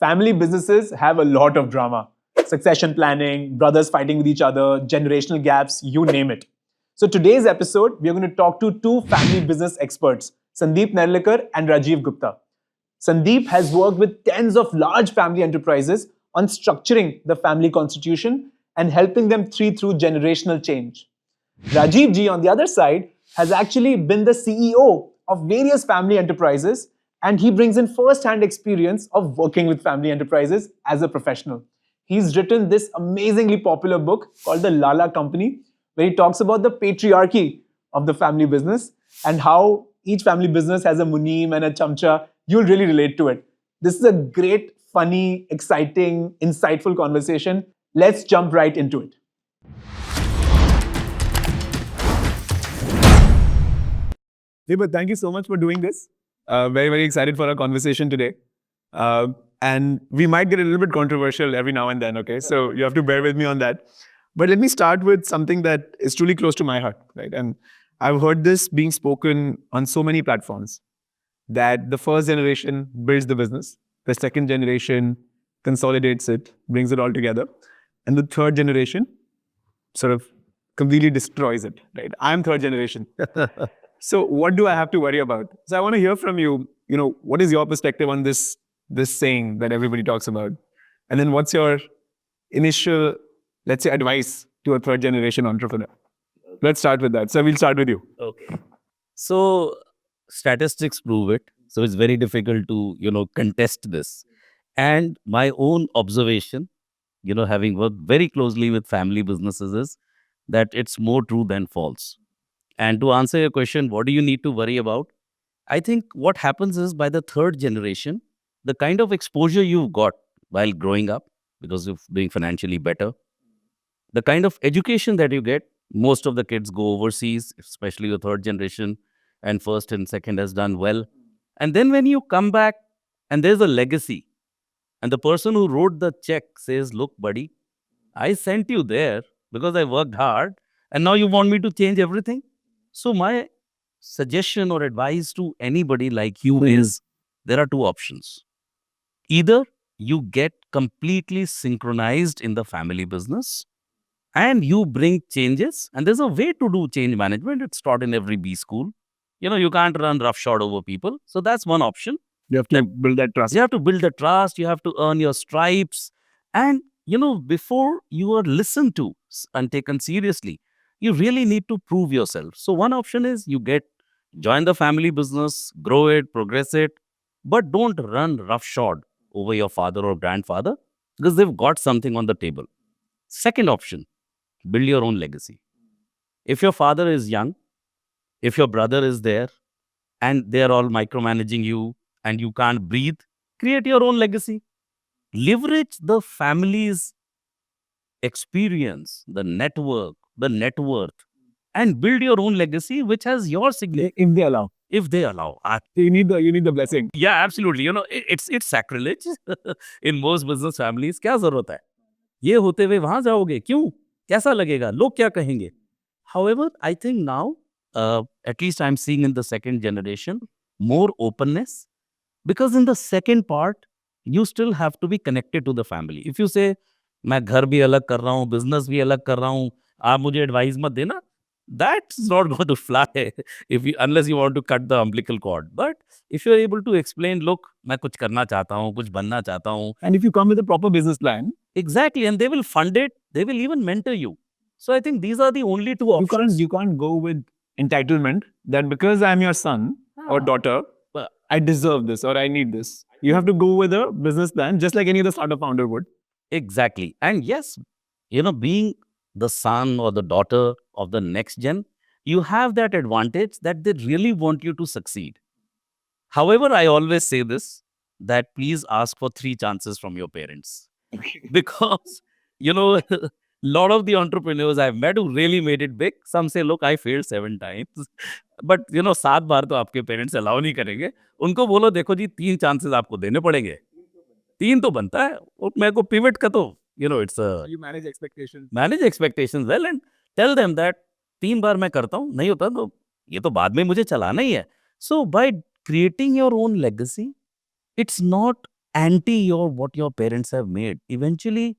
family businesses have a lot of drama. Succession planning, brothers fighting with each other, generational gaps, you name it. So today's episode, we are going to talk to two family business experts, Sandeep Nerlikar and Rajiv Gupta. Sandeep has worked with tens of large family enterprises on structuring the family constitution and helping them through generational change. Rajiv ji, on the other side, has actually been the CEO of various family enterprises, and he brings in first-hand experience of working with family enterprises as a professional. He's written this amazingly popular book called The Lala Company, where he talks about the patriarchy of the family business and how each family business has a muneem and a chamcha. You'll really relate to it. This is a great, funny, exciting, insightful conversation. Let's jump right into it. But thank you so much for doing this. Very, very excited for our conversation today. And we might get a little bit controversial every now and then, okay? So you have to bear with me on that. But let me start with something that is truly close to my heart, right? And I've heard this being spoken on so many platforms, that the first generation builds the business, the second generation consolidates it, brings it all together, and the third generation sort of completely destroys it, right? I'm third generation. So what do I have to worry about? So I want to hear from you, what is your perspective on this saying that everybody talks about? And then what's your initial, let's say, advice to a third generation entrepreneur? Let's start with that. So we'll start with you. Okay. So statistics prove it. So it's very difficult to, contest this. And my own observation, having worked very closely with family businesses, is that it's more true than false. And to answer your question, what do you need to worry about? I think what happens is, by the third generation, the kind of exposure you've got while growing up because of doing financially better, the kind of education that you get, most of the kids go overseas, especially the third generation, and first and second has done well. And then when you come back and there's a legacy, and the person who wrote the check says, look, buddy, I sent you there because I worked hard, and now you want me to change everything? So my suggestion or advice to anybody like you is, there are two options. Either you get completely synchronized in the family business and you bring changes, and there's a way to do change management. It's taught in every B school. You can't run roughshod over people. So that's one option. You have to build that trust. You have to build the trust. You have to earn your stripes. And, before you are listened to and taken seriously, you really need to prove yourself. So one option is you join the family business, grow it, progress it, but don't run roughshod over your father or grandfather because they've got something on the table. Second option, build your own legacy. If your father is young, if your brother is there and they're all micromanaging you and you can't breathe, create your own legacy. Leverage the family's experience, the network, the net worth, and build your own legacy, which has your signature. If they allow. If they allow. You need the blessing. Yeah, absolutely. It's sacrilege in most business families. क्या जरूरत है? ये होते हुए वहां जाओगे? क्यों? कैसा लगेगा? लोग क्या कहेंगे? However, I think now, at least I'm seeing in the second generation, more openness, because in the second part, you still have to be connected to the family. If you say, मैं घर भी अलग कर रहा हूँ, business भी अलग कर रहा हूँ, आप मुझे advice मत देना, that's not going to fly unless you want to cut the umbilical cord. But if you're able to explain, look, मैं कुछ करना चाहता हूँ, कुछ बनना चाहता हूँ. And if you come with a proper business plan. Exactly, and they will fund it, they will even mentor you. So I think these are the only two options. You can't go with entitlement that because I'm your son or daughter, I deserve this or I need this. You have to go with a business plan just like any other startup founder would. Exactly. And yes, being the son or the daughter of the next gen, you have that advantage that they really want you to succeed. However, I always say this, that please ask for 3 chances from your parents. Because, lot of the entrepreneurs I've met who really made it big, some say, look, I failed 7 times. But, 7 बार तो आपके parents allow नहीं करेंगे. उनको बोलो, देखो जी, 3 chances आपको देने पड़ेंगे. 3 तो बनता है. और मेरे को pivot का तो, it's a... You manage expectations. Manage expectations well and tell them that 3 बार मैं करता हूँ, नहीं होता तो ये तो बाद में मुझे चलाना ही है. So by creating your own legacy, it's not anti your what your parents have made. Eventually,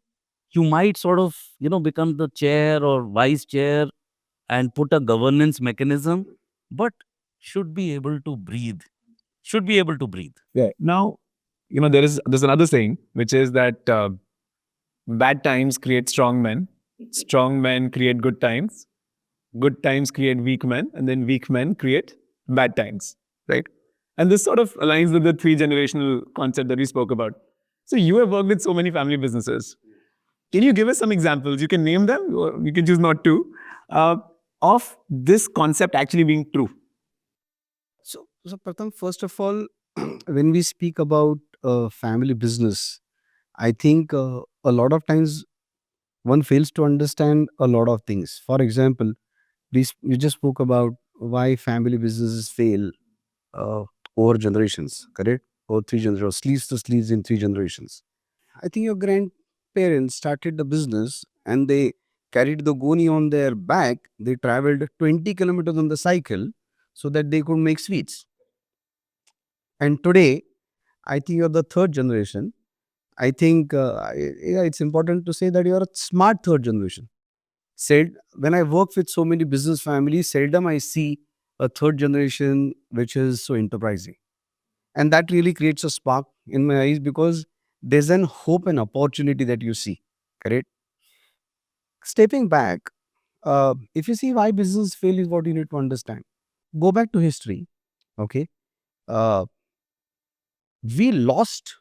you might sort of, become the chair or vice chair and put a governance mechanism, but should be able to breathe. Should be able to breathe. Yeah. Now, there's another saying which is that bad times create strong men create good times create weak men, and then weak men create bad times, right? And this sort of aligns with the three generational concept that we spoke about. So you have worked with so many family businesses. Can you give us some examples? You can name them, or you can choose not to, uh, of this concept actually being true. So Pratham, first of all, when we speak about family business, I think a lot of times one fails to understand a lot of things. For example, we just spoke about why family businesses fail uh, over generations, correct? Or three generations, sleeves to sleeves in three generations. I think your grandparents started the business and they carried the goni on their back. They traveled 20 kilometers on the cycle so that they could make sweets. And today, I think you're the third generation. I think yeah, it's important to say that you're a smart third generation. Said when I work with so many business families, seldom I see a third generation which is so enterprising, and that really creates a spark in my eyes because there's an hope and opportunity that you see. Correct. Stepping back, if you see why business fail is what you need to understand. Go back to history. Okay, uh, we lost.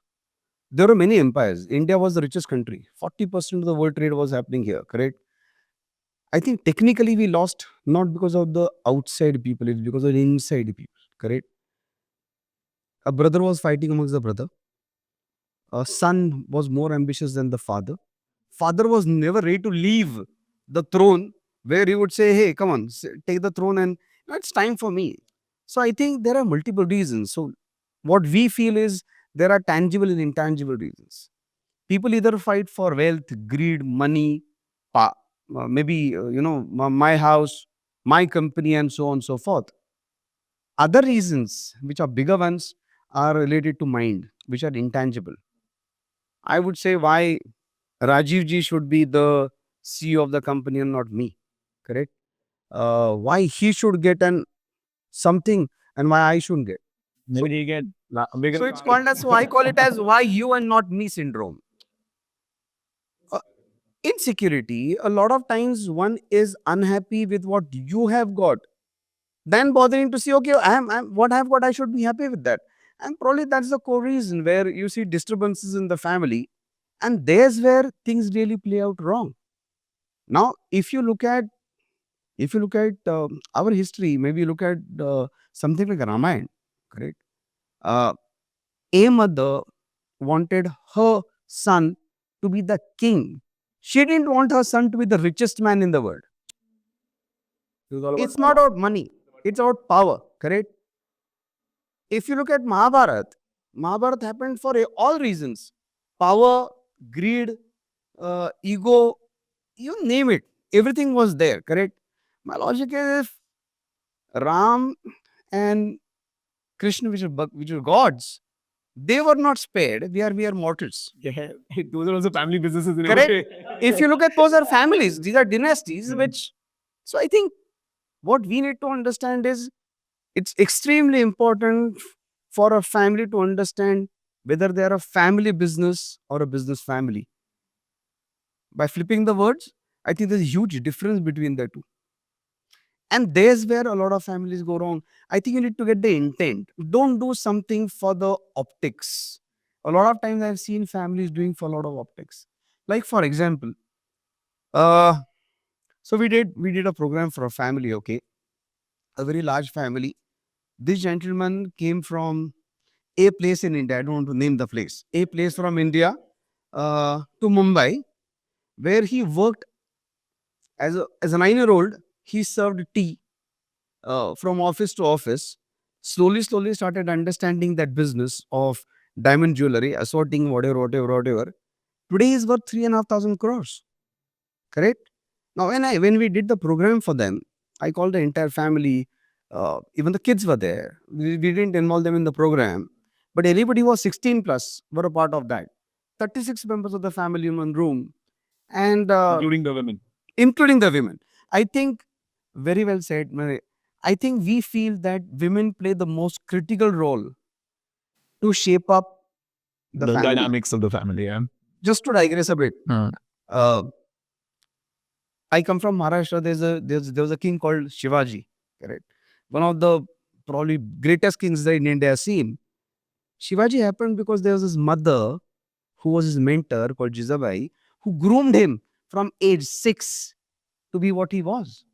There were many empires. India was the richest country. 40% of the world trade was happening here, correct? I think technically we lost not because of the outside people, it's because of the inside people, correct? A brother was fighting amongst the brother. A son was more ambitious than the father. Father was never ready to leave the throne where he would say, hey, come on, take the throne and it's time for me. So I think there are multiple reasons. So what we feel is there are tangible and intangible reasons. People either fight for wealth, greed, money, maybe my house, my company, and so on and so forth. Other reasons, which are bigger ones, are related to mind, which are intangible. I would say why Rajiv ji should be the CEO of the company and not me. Correct? Why he should get an something and why I shouldn't get. Maybe you get a bigger. So it's called as, so I call it as why you and not me syndrome. Uh, Insecurity, a lot of times one is unhappy with what you have got, then bothering to see, okay, I'm what I've got, I should be happy with that. And probably that's the core reason where you see disturbances in the family, and there's where things really play out wrong. Now, if you look at our history, maybe look at something like Ramayana, correct? Uh, a mother wanted her son to be the king. She didn't want her son to be the richest man in the world. It's not about money, it's about power, correct? If you look at Mahabharata happened for all reasons: power, greed, ego, you name it. Everything was there, correct? My logic is if Ram and Krishna, which are gods, they were not spared. We are mortals. Yeah, those are also family businesses in a Correct. way. If you look at those are families, these are dynasties, which so I think what we need to understand is it's extremely important for a family to understand whether they are a family business or a business family. By flipping the words, I think there's a huge difference between the two. And there's where a lot of families go wrong. I think you need to get the intent. Don't do something for the optics. A lot of times I've seen families doing for a lot of optics. Like for example, uh, so we did a program for a family, okay, a very large family. This gentleman came from a place in India. I don't want to name the place. A place from India to Mumbai, where he worked as a 9-year-old. He served tea from office to office. Slowly started understanding that business of diamond jewelry, assorting whatever. Today is worth 3,500 crores. Correct? Now, when we did the program for them, I called the entire family. Even the kids were there. We didn't involve them in the program. but anybody who was 16 plus were a part of that. 36 members of the family in one room, and Including the women. including the women. I think very well said. I think we feel that women play the most critical role to shape up the family. Dynamics of the family, yeah. Just to digress a bit, Hmm. I come from Maharashtra. There was a king called Shivaji, correct? One of the probably greatest kings that in India has seen. Shivaji happened because there was his mother, who was his mentor called Jizabai, who groomed him from age 6 to be what he was.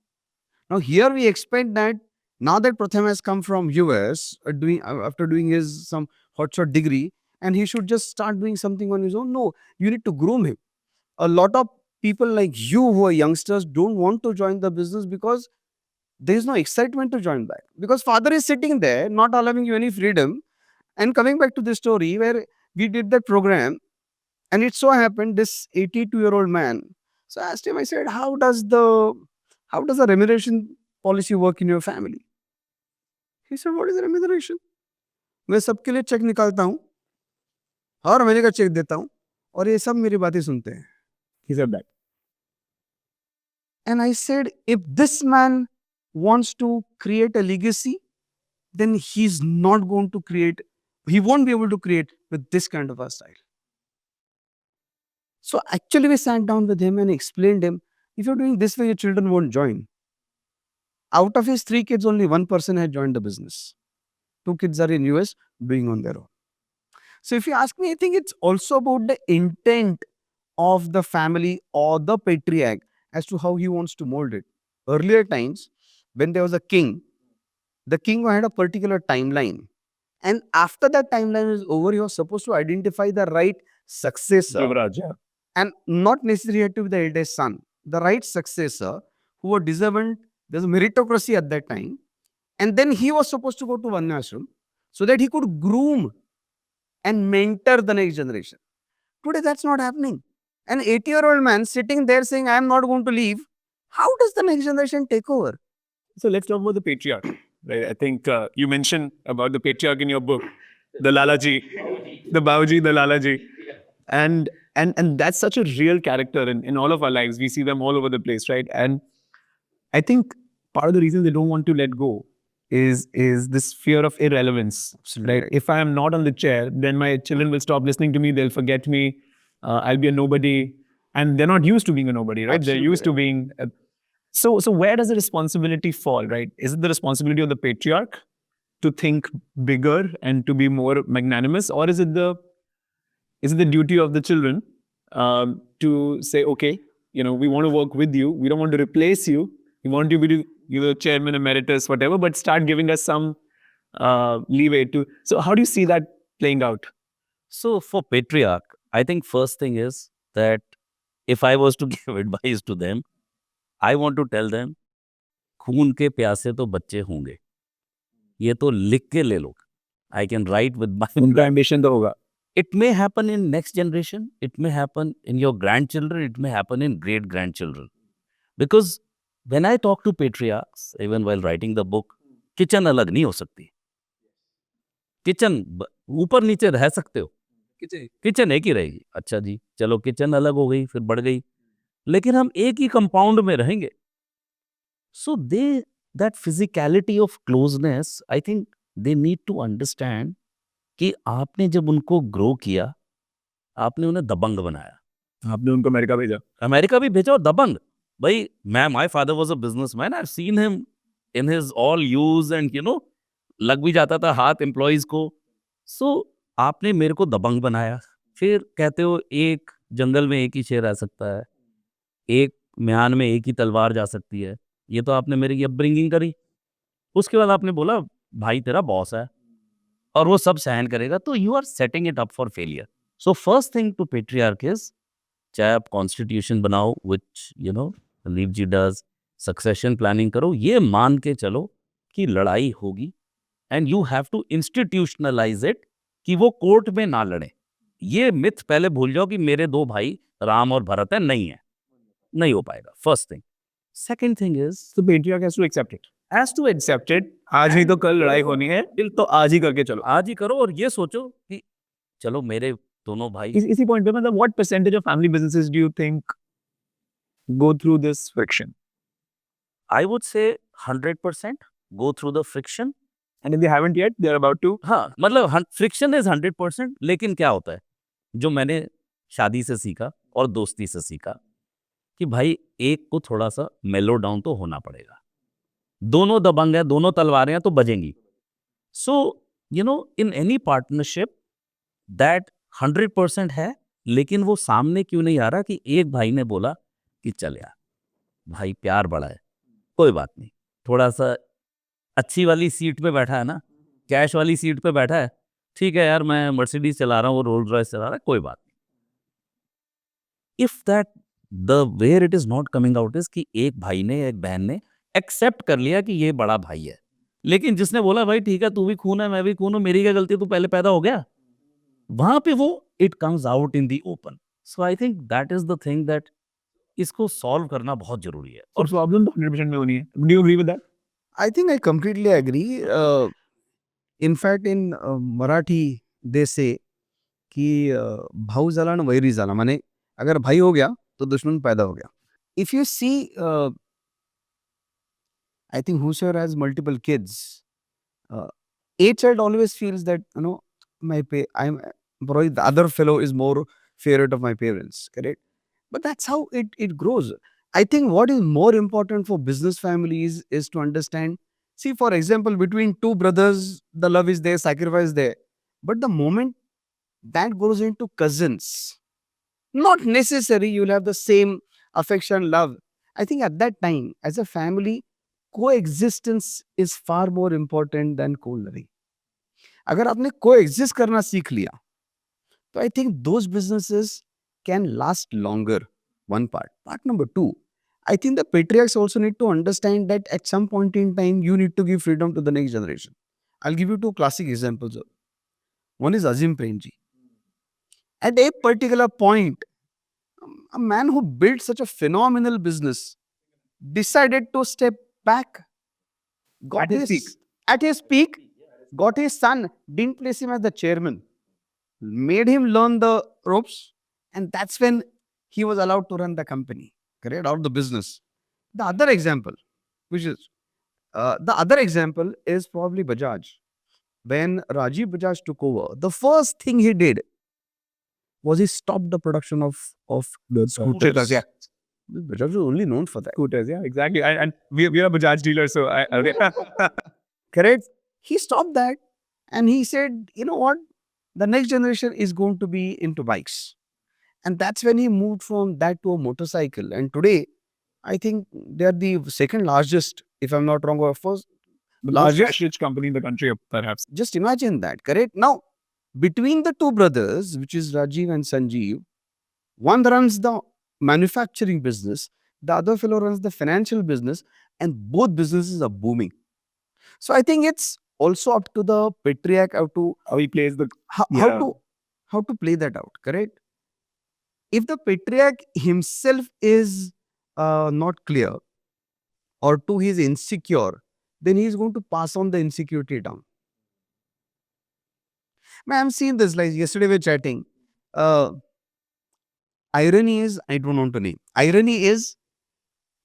Now here we expect that now that Pratham has come from US after doing his some hotshot degree, and he should just start doing something on his own. No, you need to groom him. A lot of people like you who are youngsters don't want to join the business because there is no excitement to join back. Because father is sitting there, not allowing you any freedom. And coming back to the story where we did that program, and it so happened this 82-year-old man. So I asked him, I said, how does the remuneration policy work in your family? He said, what is the remuneration? मैं सबके लिए check निकालता हूँ, हर महीने का check देता हूँ, और ये सब मेरी बातें सुनते हैं. He said that. And I said, if this man wants to create a legacy, then he won't be able to create with this kind of a style. So actually we sat down with him and explained him, if you're doing this way, your children won't join. Out of his 3 kids, only 1 person had joined the business. 2 kids are in US doing on their own. So if you ask me, I think it's also about the intent of the family or the patriarch as to how he wants to mold it. Earlier times, when there was a king, the king had a particular timeline. And after that timeline is over, he was supposed to identify the right successor. Yuvraj, yeah. And not necessarily had to be the eldest son. The right successor who were deserving. There's a meritocracy at that time. And then he was supposed to go to Vanyashram so that he could groom and mentor the next generation. Today, that's not happening. An 80-year-old man sitting there saying, I am not going to leave. How does the next generation take over? So let's talk about the patriarch. Right? I think you mentioned about the patriarch in your book, the Lalaji, the Babaji, the Lalaji. And that's such a real character in all of our lives. We see them all over the place, right? And I think part of the reason they don't want to let go is this fear of irrelevance. Absolutely. Right? If I am not on the chair, then my children will stop listening to me. They'll forget me. I'll be a nobody. And they're not used to being a nobody, right? Absolutely. They're used to being... So where does the responsibility fall, right? Is it the responsibility of the patriarch to think bigger and to be more magnanimous? Or is it the duty of the children to say, okay, we want to work with you. We don't want to replace you. We want you to be the chairman emeritus, whatever, but start giving us some leeway to... So how do you see that playing out? So for patriarch, I think first thing is that if I was to give advice to them, I want to tell them, खून के प्यासे तो बच्चे होंगे. ये तो लिख के ले लो. I can write with my... उनका ambition तो होगा. It may happen in next generation. It may happen in your grandchildren. It may happen in great grandchildren. Because when I talk to patriarchs, even while writing the book, kitchen अलग नहीं हो सकती. Kitchen ऊपर नीचे रह सकते हो. Kitchen एक ही रहेगी. अच्छा जी, चलो किचन अलग हो गई, फिर बढ़ गई. लेकिन हम एक ही कंपाउंड में रहेंगे. So that physicality of closeness, I think they need to understand कि आपने जब उनको ग्रो किया, आपने उन्हें दबंग बनाया. आपने उनको अमेरिका भेजा. अमेरिका भी भेजा और दबंग. भाई, my father was a businessman. I've seen him in his all use and लग भी जाता था हाथ एम्प्लॉइज को. So आपने मेरे को दबंग बनाया. फिर कहते हो एक जंगल में एक ही शेर रह सकता है, एक म्यान में एक ही तलवार जा सकती है. ये तो आपने मेरी अपब्रिंगिंग करी. उसके बाद आपने बोला भाई तेरा बॉस है और वो सब सहन करेगा. तो you are setting it up for failure. So first thing to patriarch is, चाहे आप कॉन्स्टिट्यूशन बनाओ which Sandeep ji does, succession planning करो, ये मान के चलो कि लड़ाई होगी and you have to institutionalise it कि वो कोर्ट में ना लड़े. ये मिथ पहले भूल जाओ कि मेरे 2 भाई राम और भरत है. नहीं है, नहीं हो पाएगा. First thing. Second thing is The patriarch has to accept it. has to accept it. आज नहीं तो कल लड़ाई होनी है, तो आज ही करके चलो. आज ही करो और ये सोचो कि चलो मेरे दोनों भाई इसी point पे मतलब what percentage of family businesses do you think go through this friction? I would say 100% go through the friction. And if they haven't yet, they're about to. हाँ, मतलब फ्रिक्शन इज 100%. लेकिन क्या होता है, जो मैंने शादी से सीखा और दोस्ती से सीखा, कि भाई एक को थोड़ा सा मेलो डाउन तो होना पड़ेगा. दोनों दबंग हैं, दोनों तलवारें हैं तो बजेंगी. So you know in any partnership that 100% है, लेकिन वो सामने क्यों नहीं आ रहा कि एक भाई ने बोला कि चल यार भाई प्यार बड़ा है, कोई बात नहीं, थोड़ा सा अच्छी वाली सीट पे बैठा है ना, कैश वाली सीट पे बैठा है, ठीक है यार मैं मर्सिडीज चला रहा हूँ, वो रोल्स रॉयस चला रहा है, कोई बात नहीं. If that the where it is not coming out is कि एक भाई ने एक बहन ने एक्सेप्ट कर लिया कि ये बड़ा भाई है, लेकिन जिसने बोला भाई ठीक है तू भी खून है मैं भी खून हूँ, मेरी क्या गलती, तू पहले पैदा हो गया, वहां पे वो it comes out in the open. So I think that is the thing that इसको सॉल्व करना बहुत जरूरी है. और प्रॉब्लम तो 100% में होनी है. Do you agree with that? I think I completely agree. In fact, in Marathi, they say कि भाऊ झाला ना वैरी झाला, माने अगर भाई हो गया तो दुश्मन पैदा हो गया. If you see, I think whosoever has multiple kids, a child always feels that probably the other fellow is more favorite of my parents, correct? But that's how it grows. I think what is more important for business families is to understand. See, for example, between two brothers, the love is there, sacrifice there. But the moment that goes into cousins, not necessary you'll have the same affection, love. I think at that time, as a family, coexistence is far more important than coldering. अगर आपने coexist करना सीख लिया, तो I think those businesses can last longer. One part. Part number two, I think the patriarchs also need to understand that at some point in time, you need to give freedom to the next generation. I'll give you two classic examples. One is Azim Premji. At a particular point, a man who built such a phenomenal business decided to step back. At his peak. At his peak, got his son, didn't place him as the chairman, made him learn the ropes, and that's when he was allowed to run the company, correct, out the business. The other example, is probably Bajaj. When Rajiv Bajaj took over, the first thing he did was he stopped the production of the scooters. Yeah. Bajaj was only known for that. Scooters, yeah, exactly. And we are a Bajaj dealer, so Correct? He stopped that and he said, you know what? The next generation is going to be into bikes. And that's when he moved from that to a motorcycle. And today, I think they are the second largest, if I'm not wrong, or first the largest. largest company in the country, perhaps. Just imagine that, correct? Now, between the two brothers, which is Rajiv and Sanjeev, one runs the manufacturing business, the other fellow runs the financial business, and both businesses are booming. So I think it's also up to the patriarch How he plays the. how to play that out, correct? If the patriarch himself is not clear, or two, he's insecure, then he's going to pass on the insecurity down. Man, I'm seeing this, like yesterday we were chatting. Irony is, I don't want to name. Irony is,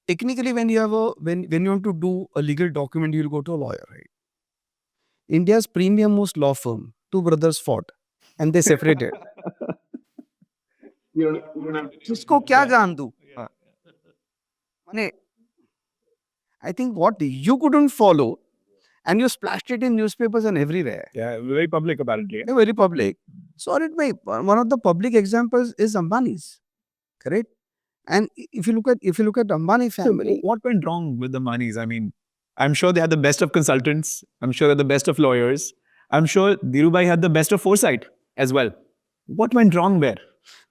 technically when you have when you want to do a legal document, you'll go to a lawyer, right? India's premium most law firm, two brothers fought and they separated. किसको क्या जान दूं? माने, I think what you couldn't follow and you splashed it in newspapers and everywhere. Yeah, very public about it. Yeah. They're very public. So one of the public examples is Ambani's, correct? And if you look at Ambani family, So what went wrong with the Manis? I mean, I'm sure they had the best of consultants. I'm sure they had the best of lawyers. I'm sure Dhirubhai had the best of foresight as well. What went wrong there?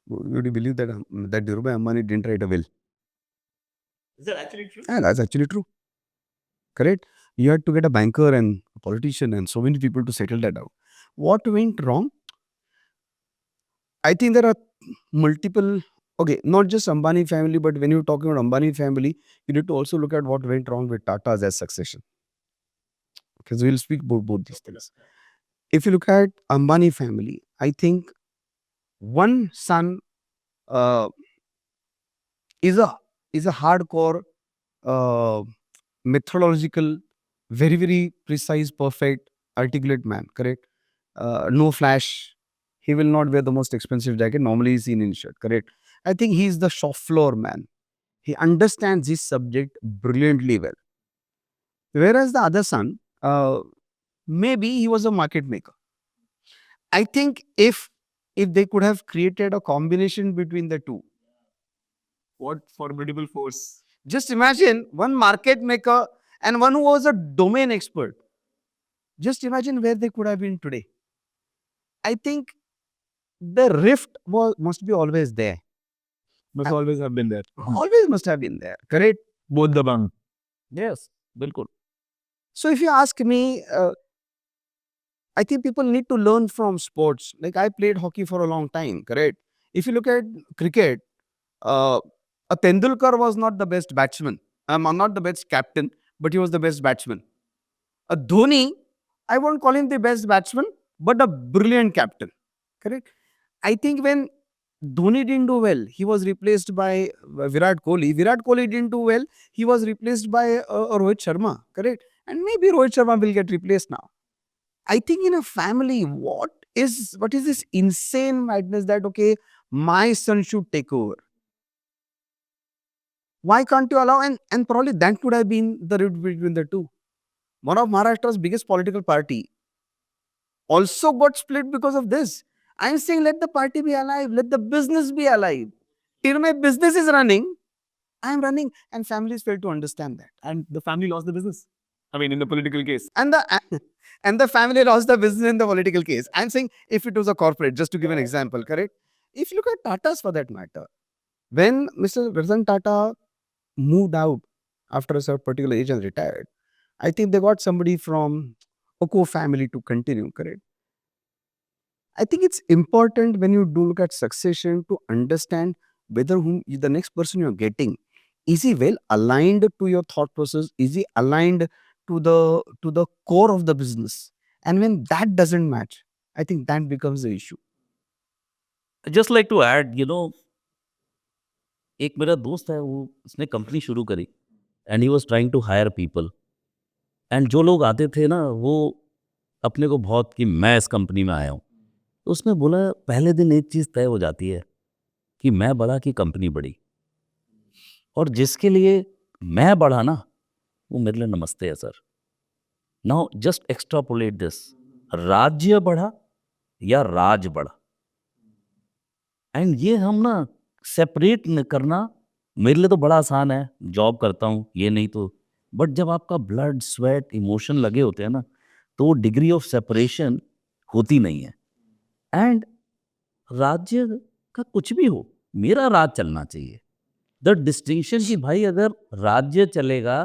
would you believe that that Dhirubhai Ambani didn't write a will? Is that actually true? Yeah, that's actually true. Correct? You had to get a banker and a politician and so many people to settle that out. What went wrong? I think there are multiple, okay, not just Ambani family, but when you're talking about Ambani family, you need to also look at what went wrong with Tata's as succession. Okay, so we'll speak about both these things. If you look at Ambani family, I think one son uh, is a hardcore uh, methodological, very precise, perfect, articulate man. Correct. No flash. He will not wear the most expensive jacket. Normally, he's seen in shirt. Correct. I think he's the shop floor man. He understands this subject brilliantly well. Whereas the other son, maybe he was a market maker. I think if they could have created a combination between the two, What formidable force. just imagine one market maker and one who was a domain expert. Just imagine where they could have been today. I think the rift must be always there. Must always have been there. Always must have been there. Correct? Both the bang. Yes, बिल्कुल. So if you ask me, I think people need to learn from sports. Like I played hockey for a long time. Correct? If you look at cricket, a Tendulkar was not the best batsman. I'm not the best captain, but he was the best batsman. A Dhoni, I won't call him the best batsman, but a brilliant captain. Correct? I think when Dhoni didn't do well, he was replaced by Virat Kohli. Virat Kohli didn't do well, he was replaced by Rohit Sharma. Correct? And maybe Rohit Sharma will get replaced now. I think in a family, what is this insane madness that okay, my son should take over? Why can't you allow? And probably that could have been the rift between the two. One of Maharashtra's biggest political party also got split because of this. I'm saying let the party be alive, let the business be alive. Till my business is running, I'm running, and families fail to understand that. And the family lost the business. I mean, in the political case. And the family lost the business in the political case. I'm saying if it was a corporate, just to give an example, correct? If you look at Tata's for that matter, when Mr. Ratan Tata moved out after a certain particular age and retired, I think they got somebody from Oko family to continue, correct? I think it's important when you do look at succession to understand whether the next person you're getting, is he well aligned to your thought process? Is he aligned to the core of the business? And when that doesn't match, I think that becomes the issue. Just like to add, एक मेरा दोस्त है, वो उसने company शुरू करी and he was trying to hire people एंड जो लोग आते थे ना, वो अपने को बहुत कि मैं इस कंपनी में आया हूँ, तो उसने बोला पहले दिन एक चीज़ तय हो जाती है कि मैं बड़ा कि कंपनी बड़ी, और जिसके लिए मैं बढ़ा ना, वो मेरे लिए नमस्ते है sir. Now just extrapolate this, राज्य बढ़ा या राज बढ़ा, एंड ये हम ना सेपरेट करना मेरे लिए तो बड़ा आसान है, जॉब करता हूँ ये नहीं तो, बट जब आपका ब्लड स्वेट इमोशन लगे होते हैं ना, तो डिग्री ऑफ सेपरेशन होती नहीं है. एंड राज्य का कुछ भी हो, मेरा राज चलना चाहिए. द डिस्टिंक्शन कि भाई अगर राज्य चलेगा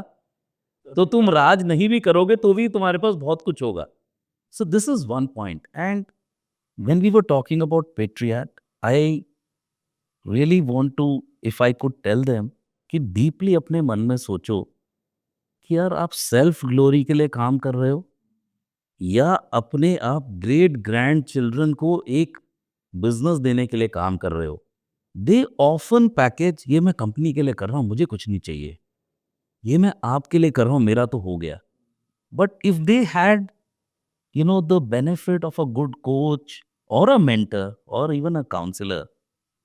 तो तुम राज नहीं भी करोगे तो भी तुम्हारे पास बहुत कुछ होगा. So this is one point. And when we were talking about patriarch, I really want to, if I could tell them कि डीपली अपने मन में सोचो कि यार आप सेल्फ ग्लोरी के लिए काम कर रहे हो या अपने आप ग्रेट ग्रैंड चिल्ड्रन को एक बिजनेस देने के लिए काम कर रहे हो. दे ऑफन पैकेज, ये मैं कंपनी के लिए कर रहा हूँ, मुझे कुछ नहीं चाहिए, ये मैं आपके लिए कर रहा हूँ, मेरा तो हो गया. But if they had the benefit of a good coach और अ मेंटर और इवन अ काउंसलर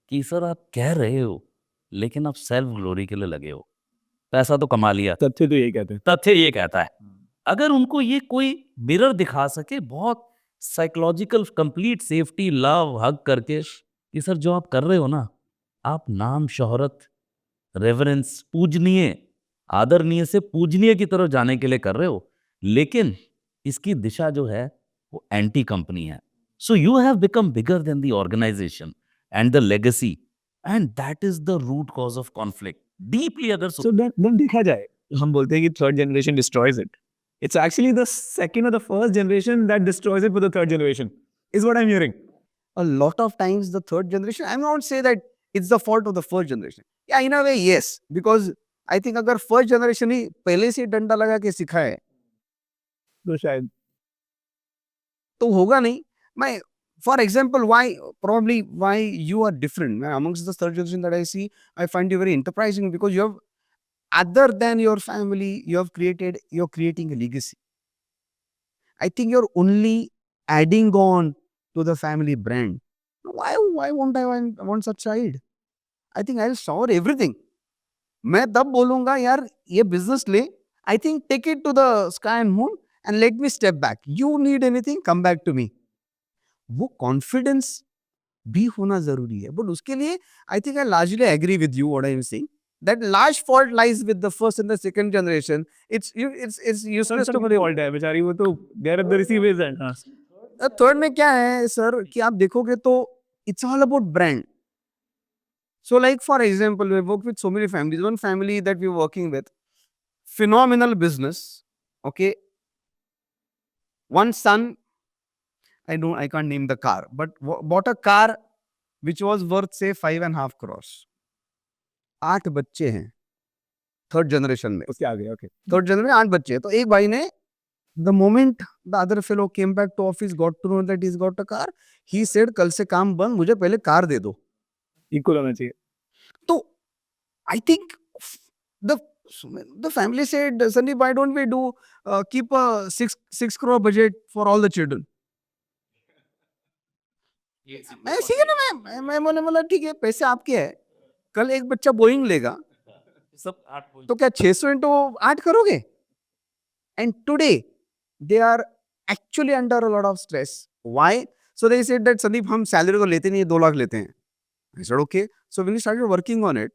कि सर आप कह रहे हो लेकिन आप सेल्फ ग्लोरी के लिए लगे हो, पैसा तो कमा लिया, तथ्य तो यही कहते हैं. तथ्य ये कहता है. अगर उनको ये कोई मिरर दिखा सके बहुत साइकोलॉजिकल कंप्लीट सेफ्टी लव हग करके कि सर जो आप कर रहे हो ना, आप नाम शोहरत रेवरेंस पूजनीय आदरणीय से पूजनीय की तरफ जाने के लिए कर रहे हो, लेकिन इसकी दिशा जो है वो एंटी कंपनी है. So you have become bigger than the organisation and the legacy, and that is the root cause of conflict. Deeply अगर So then देखा जाए, हम बोलते हैं कि third generation destroys it. It's actually the second or the first generation that destroys it for the third generation, is what I'm hearing. A lot of times the third generation, I'm not say that it's the fault of the first generation. Yeah, in a way, yes. Because I think अगर first generation ही पहले से डंडा लगा के सिखाए, तो शायद तो होगा नहीं. मैं for example, why you are different amongst the third generation that I see. I find you very enterprising because you have, other than your family, you're creating a legacy. I think you're only adding on to the family brand. Why won't I want such child? I think I'll shower everything. मैं तब बोलूंगा यार ये business ले. I think take it to the sky and moon and let me step back. You need anything, come back to me. वो confidence भी होना जरूरी है. बट उसके लिए I think I largely agree with you what I am saying, that large fault lies with the first and the second generation. It's useless to believe. Fault है बेचारी, वो तो they are the receivers and third में क्या है sir कि आप देखोगे तो it's all about brand. So like for example, we work with so many families. One family that we're working with, phenomenal business. Okay. One son, I can't name the car, but bought a car which was worth say 5.5 crores. 8 बच्चे हैं third generation में. उसके आगे. Okay. Third generation में 8 बच्चे हैं. तो एक भाई ने, the moment the other fellow came back to office, got to know that he's got a car, he said कल से काम बंद, मुझे पहले कार दे दो. इक्वल होना चाहिए. तो I think the family said, Sandeep, why don't we keep a 6 crore budget for all the children? मैं सीखे ना, मैं बोला ठीक है, पैसे आपके हैं. कल एक बच्चा बोइंग लेगा सब तो क्या 600 into 8 करोगे? And today they are actually under a lot of stress. Why? So they said that Sandeep, हम सैलरी तो लेते नहीं, 2 लाख लेते हैं. I said okay. So when we started working on it,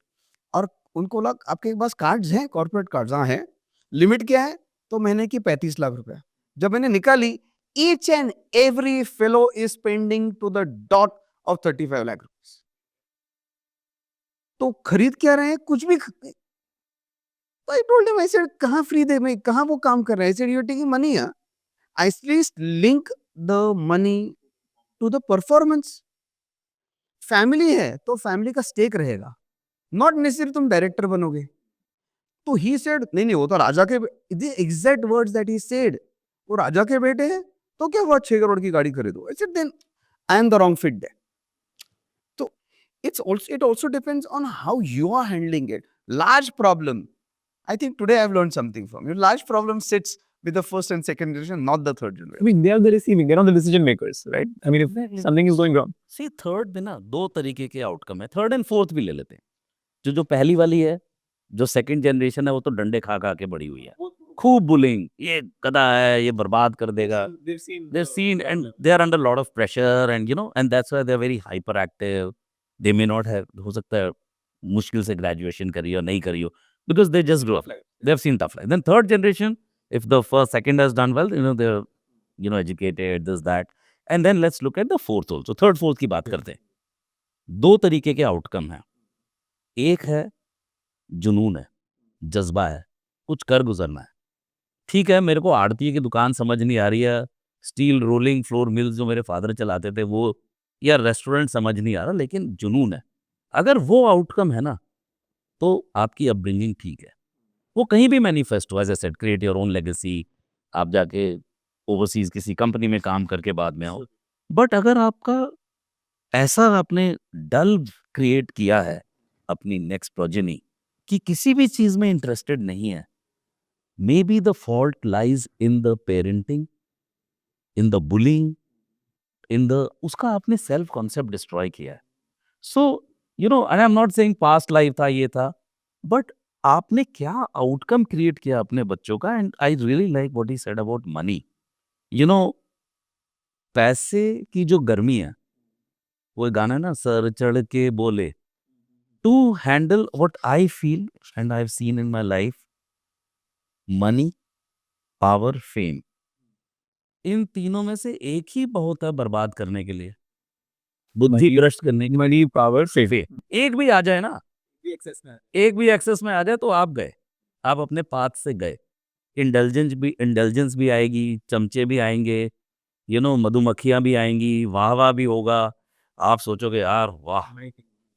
और उनको लगा आपके पास कार्ड्स हैं, कॉर्पोरेट कार्ड्स. हाँ है. लिमिट क्या है? तो महीने की 35 लाख रुपए. जब मैंने निकाली, each and every fellow is spending to the dot of 35 lakh rupees. तो खरीद क्या रहे हैं? कुछ भी. I told him, I said, कहाँ फ्री दे में, कहाँ वो काम कर रहे हैं? I said, you're taking money. I least link the money to the performance. Family है तो फैमिली का स्टेक रहेगा, नॉट नेसेसरी तुम डायरेक्टर बनोगे. तो ही सेड नहीं वो तो राजा के, the exact words that he said, वो राजा के बेटे हैं तो क्या हुआ 6 करोड़ की गाड़ी खरीदो. I said then I am the wrong fit there. तो it also depends on how you are handling it. Large problem, I think today I've learned something from you. Large problem sits with the first and second generation, not the third generation. I mean, they are the receiving, they're not the decision makers, right? I mean, if something is going wrong. See third में ना 2 तरीके के outcome है. Third and fourth भी ले लेते हैं. जो पहली वाली है, जो सेकंड जनरेशन है, वो तो डंडे खा के बड़ी हुई है. खूब बुलिंग, ये गधा है, ये बर्बाद कर देगा. They've seen and they are under a lot of pressure and and that's why they're very hyperactive. They may not have, हो सकता है मुश्किल से ग्रेजुएशन करी हो, नहीं करी हो, because they just grew up. They've seen tough life. Then third generation, if the second has done well, they're educated, this that. And then let's look at the fourth also. Third, fourth की बात करते हैं. 2 तरीके के outcome हैं. एक है जुनून है, जज्बा है, कुछ कर गुजरना है. ठीक है, मेरे को आड़ती की दुकान समझ नहीं आ रही है, स्टील रोलिंग फ्लोर मिल्स जो मेरे फादर चलाते थे वो, या रेस्टोरेंट समझ नहीं आ रहा, लेकिन जुनून है. अगर वो आउटकम है ना, तो आपकी अपब्रिंगिंग ठीक है. वो कहीं भी मैनिफेस्ट हो, as I said, create your own legacy. आप जाके ओवरसीज किसी कंपनी में काम करके बाद में आओ. बट अगर आपका ऐसा आपने डल क्रिएट किया है अपनी नेक्स्ट प्रोजेनी कि किसी भी चीज में इंटरेस्टेड नहीं है, may be the fault lies in the parenting, in the bullying, उसका आपने सेल्फ कॉन्सेप्ट डिस्ट्रॉय किया है. So I am not saying past life था, ये था, बट आपने क्या आउटकम क्रिएट किया अपने बच्चों का. And I really like what he said about money. पैसे की जो गर्मी है, वो गाना है ना, सर चढ़ के बोले, to handle what I feel and I have seen in my life, money, power, fame, इन तीनों में से एक ही बहुत है बर्बाद करने के लिए, बुद्धि भ्रष्ट करने के लिए. Money, power, fame. एक भी आ जाए ना, एक भी एक्सेस में आ जाए तो आप गए, आप अपने पाथ से गए. इंडल्जेंस भी आएगी, चमचे भी आएंगे, मधुमक्खियां भी आएंगी, वाह वाह भी होगा. आप सोचोगे यार वाह,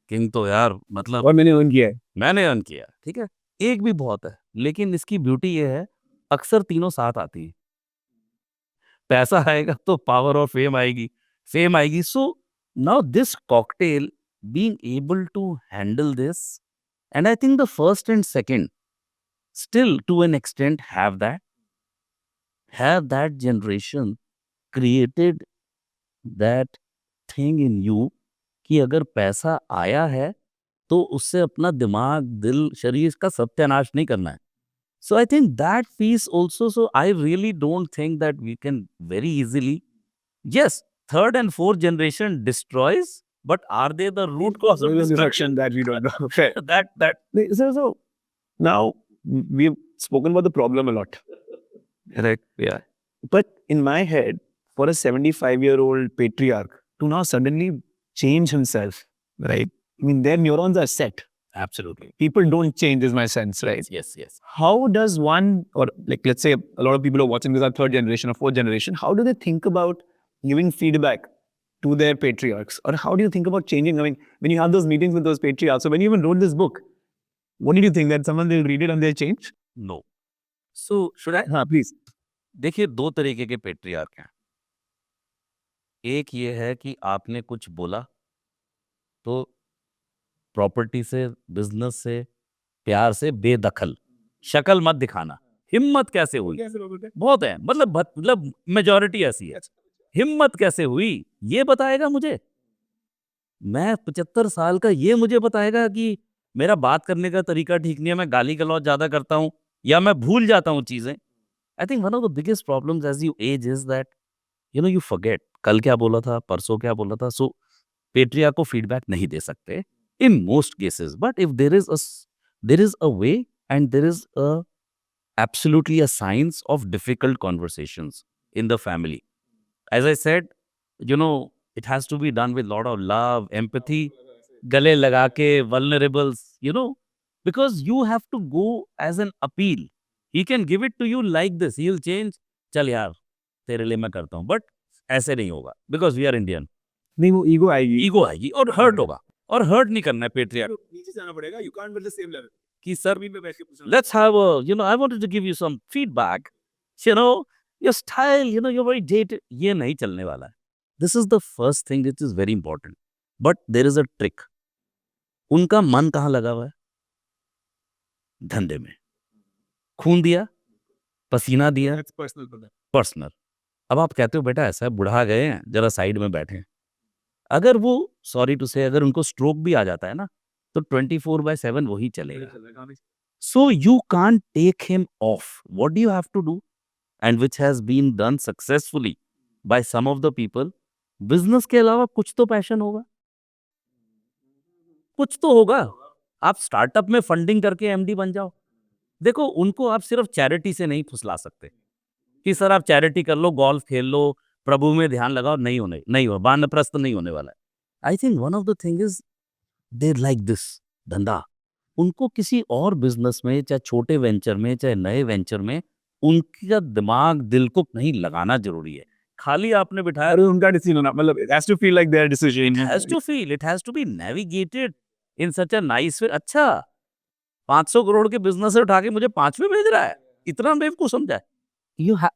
किंग तो यार, मतलब और मैंने अर्न किया है. मैंने अर्न किया. ठीक है, एक भी बहुत है, लेकिन इसकी ब्यूटी ये है, अक्सर तीनों साथ आती है. पैसा आएगा तो पावर और फेम आएगी, फेम आएगी. So now this cocktail, being able to handle this, and I think the first and second still to an extent have that generation created that thing in you कि अगर पैसा आया है तो उससे अपना दिमाग, दिल, शरीर का सत्यानाश नहीं करना है. So I think that piece also, so I really don't think that we can very easily, yes, third and fourth generation destroys, but are they the root cause of destruction? that we don't know. Fair. That So now we've spoken about the problem a lot. correct, yeah. But in my head, for a 75-year-old patriarch to now suddenly change himself, right? I mean, their neurons are set. Absolutely. People don't change, is my sense, right? Yes. How does one, or like, let's say a lot of people are watching this are third generation or fourth generation, how do they think about giving feedback to their patriarchs? Or how do you think about changing? I mean, when you have those meetings with those patriarchs, so when you even wrote this book, what did you think that someone will read it and they'll change? No. So should I? हाँ, please. देखिए, दो तरीके के patriarch हैं. एक ये है कि आपने कुछ बोला तो प्रॉपर्टी से, बिजनेस से, प्यार से बेदखल, शक्ल मत दिखाना. हिम्मत कैसे हुई? बहुत है, मतलब मेजॉरिटी ऐसी है. हिम्मत कैसे हुई ये बताएगा मुझे. मैं 75 साल का, ये मुझे बताएगा कि मेरा बात करने का तरीका ठीक नहीं है, मैं गाली गलौज ज्यादा करता हूँ या मैं भूल जाता हूँ चीजें. I think one of the biggest problems as you age is that you forget कल क्या बोला था, परसों क्या बोला था. सो पेट्रिया को फीडबैक नहीं दे सकते in most cases, but if there is a way and there is absolutely a science of difficult conversations in the family. As I said, it has to be done with lot of love, empathy, gale laga ke, vulnerables, because you have to go as an appeal. He can give it to you like this, he'll change, chal yaar tere liye main karta hu, but ऐसे नहीं होगा because we are Indian. नहीं, वो ego आएगी. Ego आएगी और hurt होगा, और हर्ट नहीं करना है पेट्रियार्क. नीचे जाना पड़ेगा. You can't be at the same level. कि sir, let's have I wanted to give you some feedback. Your style, you're very dated. ये नहीं चलने वाला है. This is the first thing which is very important. But there is a trick. उनका मन कहाँ लगा हुआ है? धंधे में. खून दिया, पसीना दिया, That's personal for them. Personal. अब आप कहते हो बेटा ऐसा है, बुढ़ा गए हैं, जरा साइड में बैठे हैं. अगर वो, सॉरी टू से, अगर उनको स्ट्रोक भी आ जाता है ना, तो 24/7 वही चलेगा. So you can't take him off. What do you have to do? And which has been done successfully by some of the people. Business के अलावा कुछ तो पैशन होगा, कुछ तो होगा. आप स्टार्टअप में फंडिंग करके एमडी बन जाओ. देखो, उनको आप सिर्फ चैरिटी से नहीं फुसला सकते कि सर आप चैरिटी कर लो, गोल्फ खेल लो, प्रभु में ध्यान लगाओ. नहीं हो, वानप्रस्थ नहीं होने वाला है. I think one of the thing is they like this धंधा. उनको किसी और बिजनेस में, चाहे छोटे वेंचर में, चाहे नए वेंचर में, उनका दिमाग, दिल को नहीं लगाना जरूरी है. खाली आपने बिठाया, अरे उनका डिसीजन होना, मतलब it has to feel like their decision. it has to be navigated in such a nice way. अच्छा, 500 करोड़ के बिजनेस से उठा के मुझे 5 में भेज रहा है, इतना बेवकूफ समझा है.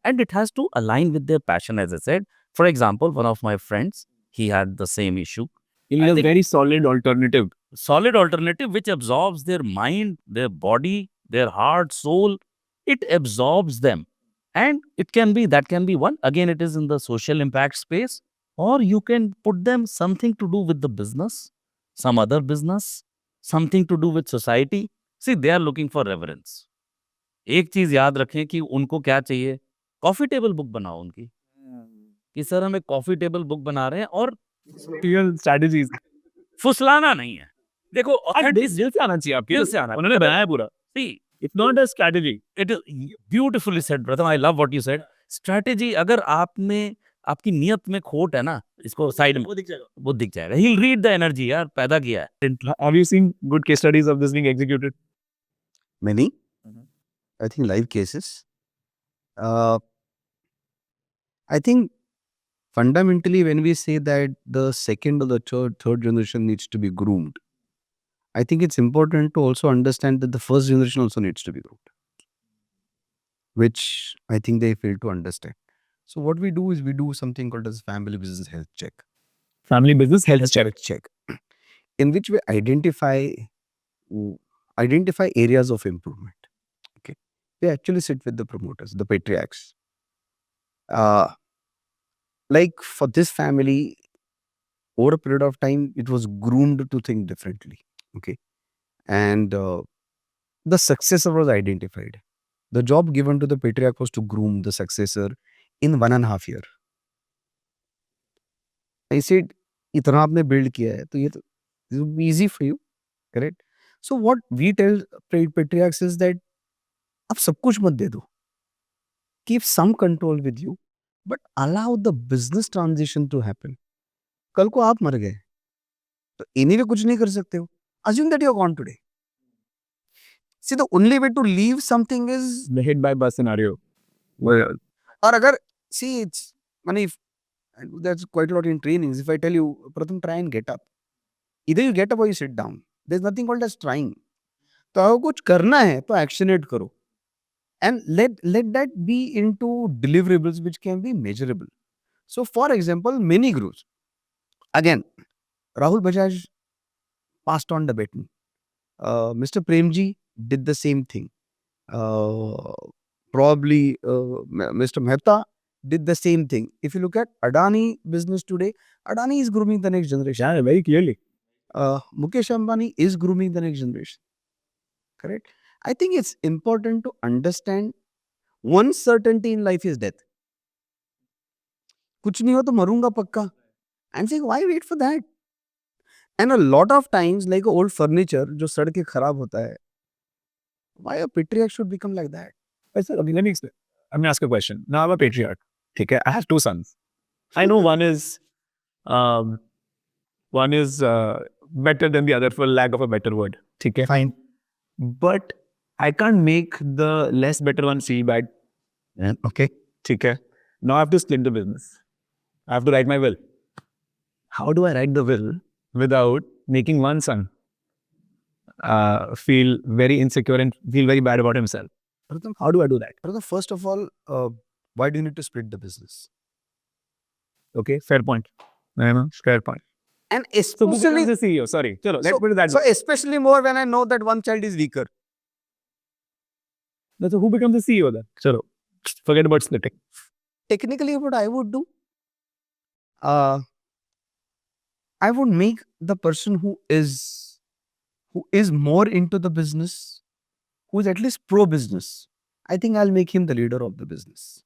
And it has to align with their passion, as I said. For example, one of my friends, he had the same issue. You need a very solid alternative. Solid alternative which absorbs their mind, their body, their heart, soul. It absorbs them. And that can be one. Again, it is in the social impact space. Or you can put them something to do with the business, some other business, something to do with society. See, they are looking for reverence. एक चीज याद रखें कि उनको क्या चाहिए. Coffee table book बनाओ उनकी, कि सर हम एक कॉफी टेबल बुक बना रहे हैं, और Real strategies. फुसलाना नहीं है. देखो, दिल से आना चाहिए आपके. दिल से आना. उन्होंने बनाया पूरा. See, It's not a strategy. it is beautifully said, Pratham. I love what you said. Strategy, अगर आपकी नियत में खोट है ना, इसको साइड में, वो दिख जाएगा. He'll read the energy, यार, पैदा किया है. Have you seen good case studies of this being executed? Many, I think, live cases. I think fundamentally when we say that the second or the third generation needs to be groomed, I think it's important to also understand that the first generation also needs to be groomed, which I think they fail to understand. So what we do is we do something called as family business health check. Family business health check. Check, in which we identify areas of improvement. Okay, we actually sit with the promoters, the patriarchs. Like for this family, over a period of time, it was groomed to think differently. Okay, and the successor was identified. The job given to the patriarch was to groom the successor in 1.5 year. I said, इतना आपने build किया है, तो ये तो this will be easy for you, correct? So what we tell patriarchs is that आप सब कुछ मत दे दो. Keep some control with you, but allow the business transition to happen. कल को आप मर गए, तो anyway कुछ नहीं कर सकते हो. Assume that you are gone today. See, the only way to leave something is The hit by bus scenario. Well, और अगर see it's if I do that's quite a lot in trainings. If I tell you, Pratham, try and get up. Either you get up or you sit down. There's nothing called as trying. तो अगर कुछ करना है तो actionate करो. And let that be into deliverables which can be measurable. So for example, many gurus. Again, Rahul Bajaj passed on the baton. Mr. Premji did the same thing. Probably Mr. Mehta did the same thing. If you look at Adani business today, Adani is grooming the next generation. yeah, very clearly. Mukesh Ambani is grooming the next generation. Correct? I think it's important to understand one certainty in life is death. कुछ नहीं हो तो मरूंगा पक्का. And saying, why wait for that? And a lot of times, like old furniture, जो सड़ के खराब होता है, why a patriarch should become like that? But sir, let me explain. I'm going to ask a question. Now I'm a patriarch. Okay, I have 2 sons. I know one is better than the other, for lack of a better word. Okay, Fine. but I can't make the less better one feel bad. Okay. Okay. Now I have to split the business. I have to write my will. How do I write the will without making one son feel very insecure and feel very bad about himself? Pratham, How do I do that? first of all, why do you need to split the business? Okay, fair point. Fair point. And So who especially, becomes the CEO? Sorry. Chalo, let's so, put it that so way. especially more when I know that one child is weaker. So who becomes the CEO then? Chalo, forget about splitting. Technically, what I would do, I would make the person who is more into the business, who is at least pro-business. I think I'll make him the leader of the business.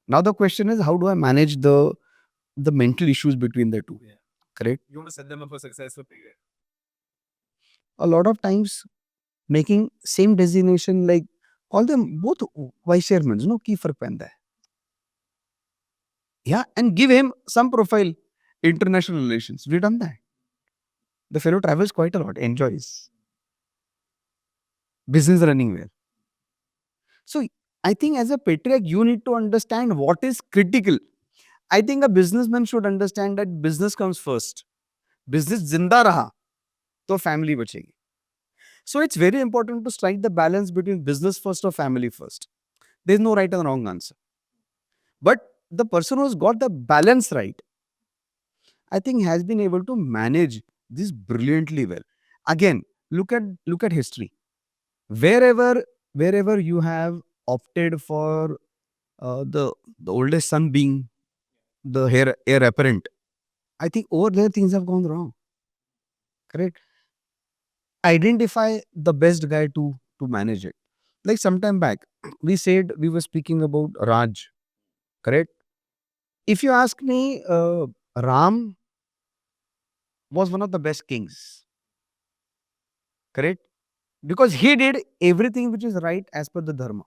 Now the question is, how do I manage the mental issues between the two? Yeah. Correct? You want to set them up for success for period. A lot of times, making same designation, like call them both vice chairmen, no, की फर्क पैंदा है. Yeah, and give him some profile, international relations. We've done that. The fellow travels quite a lot, enjoys. Business running well. So I think as a patriarch, you need to understand what is critical. I think a businessman should understand that business comes first. Business जिंदा रहा तो family बचेगी. So it's very important to strike the balance between business first or family first. There's no right and wrong answer. But the person who's got the balance right, I think has been able to manage this brilliantly well. Again, look at history. Wherever you have opted for the oldest son being the heir apparent, I think over there things have gone wrong. Correct? Identify the best guy to manage it. Like sometime back, we said we were speaking about Raj. Correct? If you ask me, Ram was one of the best kings. Correct? Because he did everything which is right as per the dharma,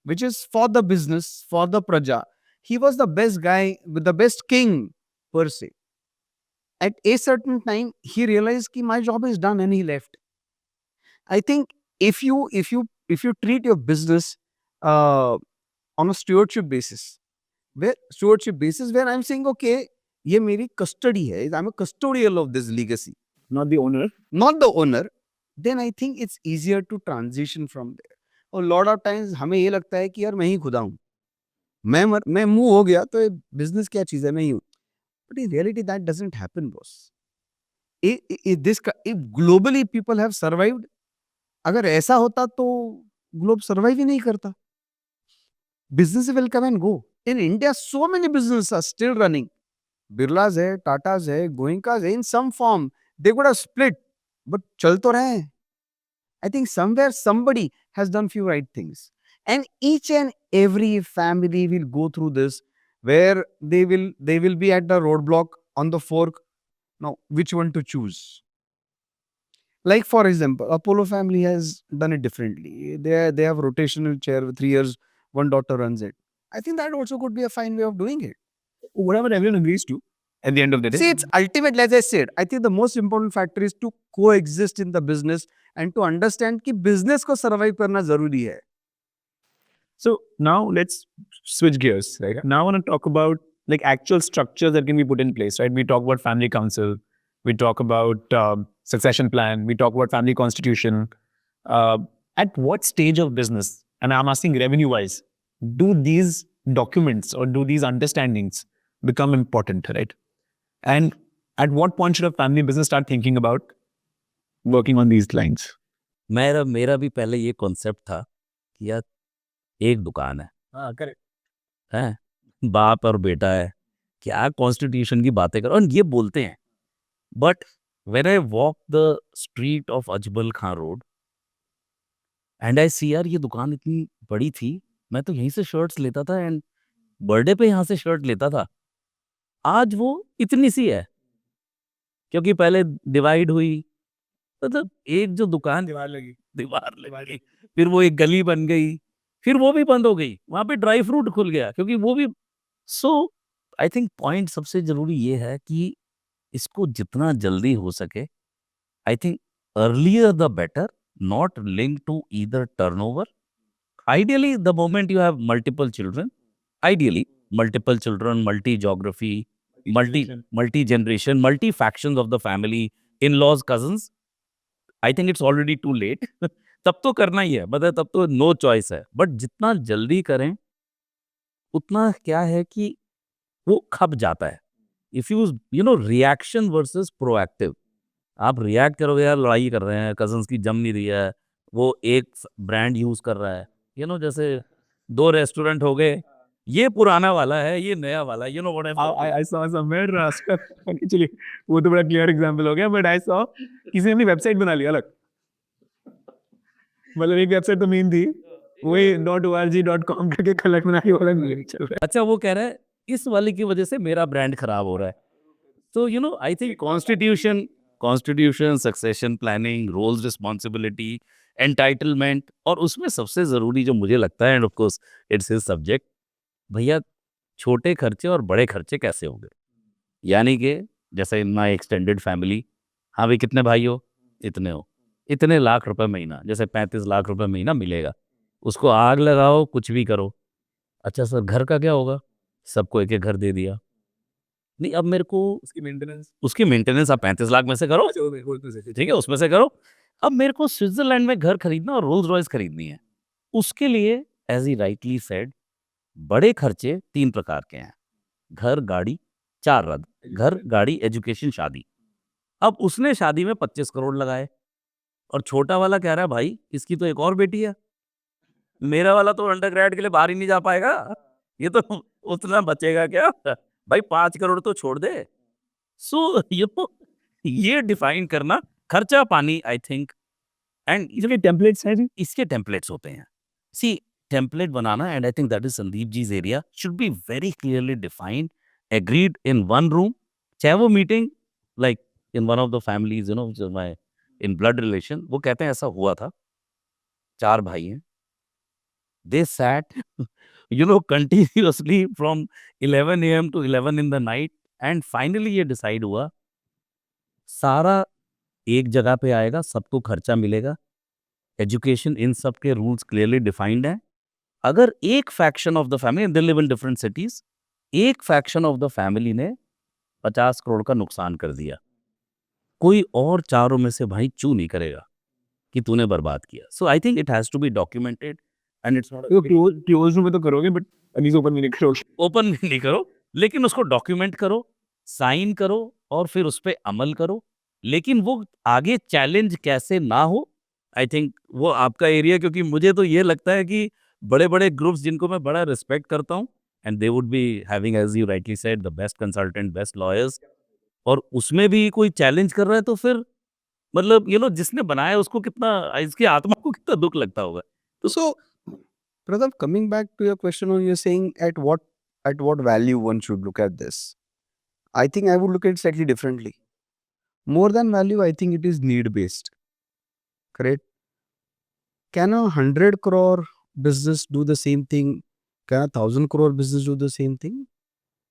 which is for the business, for the praja. He was the best guy, with the best king per se. At a certain time, he realized that my job is done and he left. I think if you treat your business on a stewardship basis, where I'm saying, okay, ये मेरी custody है, I'm a custodial of this legacy, Not the owner. not the owner, then I think it's easier to transition from there. A lot of times हमें ये लगता है कि यार मैं ही खुदा हूँ. मैं मूव हो गया तो बिजनेस क्या चीज है, मैं यूं, but in reality that doesn't happen boss. If globally people have survived, अगर ऐसा होता तो ग्लोब सर्वाइव ही नहीं करता. Business will come and go. In India, so many businesses are still running. Birlas है, Tatas है, Goenkas है, in some form. They could have split, but चल तो रहे हैं. I think somewhere somebody has done few right things. And each and every family will go through this, where they will be at the roadblock on the fork. Now, which one to choose? Like for example, Apollo family has done it differently. They have rotational chair with 3 years, one daughter runs it. I think that also could be a fine way of doing it. Whatever everyone agrees to at the end of the day. See, it's ultimately, as I said, I think the most important factor is to coexist in the business and to understand कि business को survive करना जरूरी है. So now let's switch gears, right? Now I want to talk about like actual structures that can be put in place, right? We talk about family council, we talk about succession plan, we talk about family constitution. At what stage of business, and I'm asking revenue-wise, do these documents or do these understandings become important, right? And at what point should a family business start thinking about working on these lines? मेरा भी पहले ये concept था कि यार एक दुकान है, Correct. हैं, बाप और बेटा है, क्या कॉन्स्टिट्यूशन की बातें करो, और ये बोलते हैं. But when I walk the street of Ajmal Khan road and I see, यार ये दुकान इतनी बड़ी थी, मैं तो यहीं से शर्ट्स लेता था एंड बर्थडे पे यहाँ से शर्ट लेता था. आज वो इतनी सी है, क्योंकि पहले डिवाइड हुई, मतलब एक जो दुकान दीवार लगी, फिर वो एक गली बन गई, फिर वो भी बंद हो गई, वहां पे ड्राई फ्रूट खुल गया, क्योंकि वो भी. सो आई थिंक पॉइंट सबसे जरूरी ये है कि इसको जितना जल्दी हो सके, I think earlier the better, not link to either turnover. Ideally, the moment you have multiple children, multi geography, multi generation, multi factions of the family, in-laws, cousins, I think it's already too late. तब तो करना ही है, मतलब तब तो no choice है. But जितना जल्दी करें उतना क्या है कि वो खप जाता है. If you know reaction versus proactive, आप रिएक्ट करोगे, यार लड़ाई कर रहे हैं, कजन्स की जम नहीं रही है, वो एक ब्रांड यूज कर रहा है, जैसे 2 रेस्टोरेंट हो गए, ये पुराना वाला है, ये नया वाला, what I saw somewhere actually वो तो बड़ा क्लियर एग्जांपल हो गया, बट आई सॉ किसी ने अपनी वेबसाइट बना ली अलग. मतलब एक वेबसाइट तो मेन थी, वही .org.com करके कलेक्ट बनाई वाला नहीं चल रहा है. अच्छा, वो कह रहा है इस वाले की वजह से मेरा ब्रांड खराब हो रहा है. तो I think constitution, succession planning, roles responsibility, entitlement, और उसमें सबसे जरूरी जो मुझे लगता है, end of course it's his subject, भैया छोटे खर्चे और बड़े खर्चे कैसे होंगे. यानी कि जैसे इन माई एक्सटेंडेड फैमिली, हाँ भाई कितने भाई हो, इतने हो, इतने लाख रुपए महीना, जैसे 35 लाख रुपए महीना मिलेगा, उसको आग लगाओ, कुछ भी करो. अच्छा सर, घर का क्या होगा, सबको एक एक घर दे दिया, नहीं अब मेरे को उसकी मेंटेनेंस आप 35 लाख में से करो, ठीक है, उसमें से करो. अब मेरे को स्विट्जरलैंड में घर खरीदना और रोल्स रॉयस खरीदनी है. उसके लिए एज ही राइटली सेड, बड़े खर्चे 3 प्रकार के हैं: घर, गाड़ी, 4 रद्द, घर, गाड़ी, एजुकेशन, शादी. अब उसने शादी में 25 करोड़ लगाए, और छोटा वाला कह रहा है भाई इसकी तो एक और बेटी है, मेरा वाला तो अंडरग्रेड के लिए बाहर ही नहीं जा पाएगा, ये तो उतना बचेगा क्या भाई, 5 करोड़ तो छोड़ दे. सो ये डिफाइन करना खर्चा पानी, आई थिंक, एंड इसके टेम्पलेट्स हैं जी. इसके टेम्पलेट्स होते हैं. सी, टेम्पलेट बनाना, and I think that is Sandeep ji's area, should be very clearly defined, agreed in one room. चाहे वो meeting like in one of the families, my in blood relation, वो कहते हैं ऐसा हुआ था, 4 भाई हैं, they sat continuously from 11 a.m. to 11 in the night, and finally ये डिसाइड हुआ, सारा एक जगह पे आएगा, सबको खर्चा मिलेगा, एजुकेशन, इन सब के रूल्स क्लियरली डिफाइंड है. अगर एक faction of the family, they live in different cities, एक फैक्शन ऑफ द फैमिली ने 50 करोड़ का नुकसान कर दिया, कोई और चारों में से भाई चू नहीं करेगा कि तूने बर्बाद किया. So I think it has to be documented. And it's not तो क्लोज रूम में तो करोगे बट अनीस ओपन में नहीं करोगे. ओपन नहीं करो, लेकिन उसको डॉक्यूमेंट करो, साइन करो और फिर उस पे अमल करो। लेकिन वो आगे चैलेंज कैसे ना हो, आई थिंक वो आपका एरिया, क्योंकि मुझे तो ये लगता है कि बड़े-बड़े ग्रुप्स जिनको मैं बड़ा रिस्पेक्ट करता हूँ and they would be having as you rightly said the best consultant, best lawyers, और उसमें भी कोई चैलेंज कर रहा है तो फिर मतलब जिसने बनाया उसको कितना, इसकी आत्मा को कितना दुःख लगता होगा। तो So, Pradhan, coming back to your question on you're saying at what value one should look at this. I think I would look at it slightly differently. More than value, I think it is need based. Correct? Can a 100 crore business do the same thing? Can a 1,000 crore business do the same thing?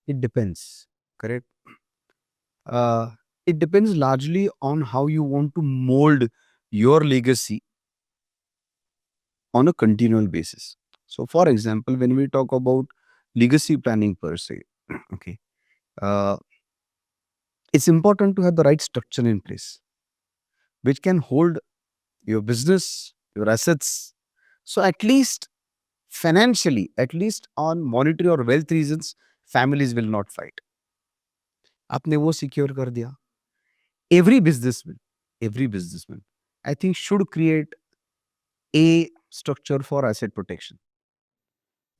It depends. Correct? Uh, it depends largely on how you want to mold your legacy on a continual basis. So, for example, when we talk about legacy planning per se, okay, uh, it's important to have the right structure in place, which can hold your business, your assets. So, at least financially, at least on monetary or wealth reasons, families will not fight. आपने वो secure कर दिया. Every businessman, I think, should create a structure for asset protection.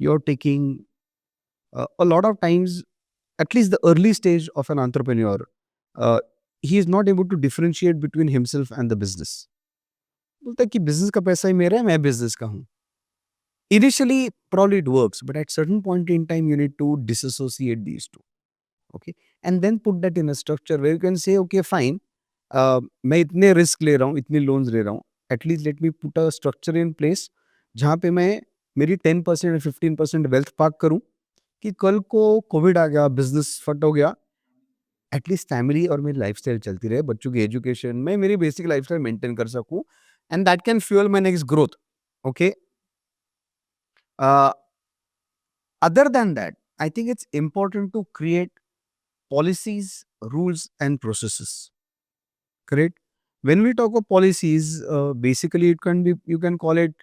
You're taking a lot of times, at least the early stage of an entrepreneur, uh, he is not able to differentiate between himself and the business. बोलता है कि business का पैसा ही मेरा है, मैं business का हूँ. Initially, probably it works, but at certain point in time, you need to disassociate these two. Okay, and then put that in a structure where you can say, okay, fine, मैं इतने risk ले रहा हूँ, इतने loans ले रहा हूँ, at least let me put a structure in place जहाँ पे मैं मेरी 10% या 15% वेल्थ पार्क करूँ कि कल को कोविड आ गया, बिजनेस फट हो गया, एटलीस्ट फैमिली और मेरी लाइफस्टाइल चलती रहे, बच्चों की एजुकेशन में मेरी बेसिक लाइफस्टाइल मेंटेन कर सकूँ, and that can fuel my next growth. Okay, other than that, I think it's important to create policies, rules, and processes. Correct? When we talk of policies, basically it can be, you can call it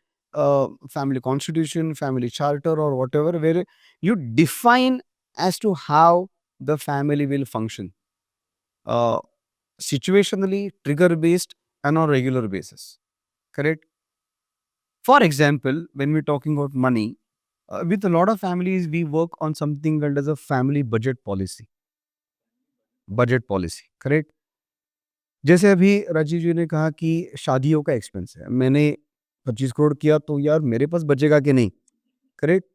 family constitution, family charter, or whatever, where you define as to how the family will function, uh, situationally, trigger based, and on regular basis. Correct? For example, when we're talking about money, with a lot of families, we work on something called as a family budget policy. Budget policy, correct? जैसे अभी राजीव जी ने कहा कि शादियों का expense है, मैंने 25 करोड़ किया तो यार मेरे पास बचेगा कि नहीं, करेक्ट?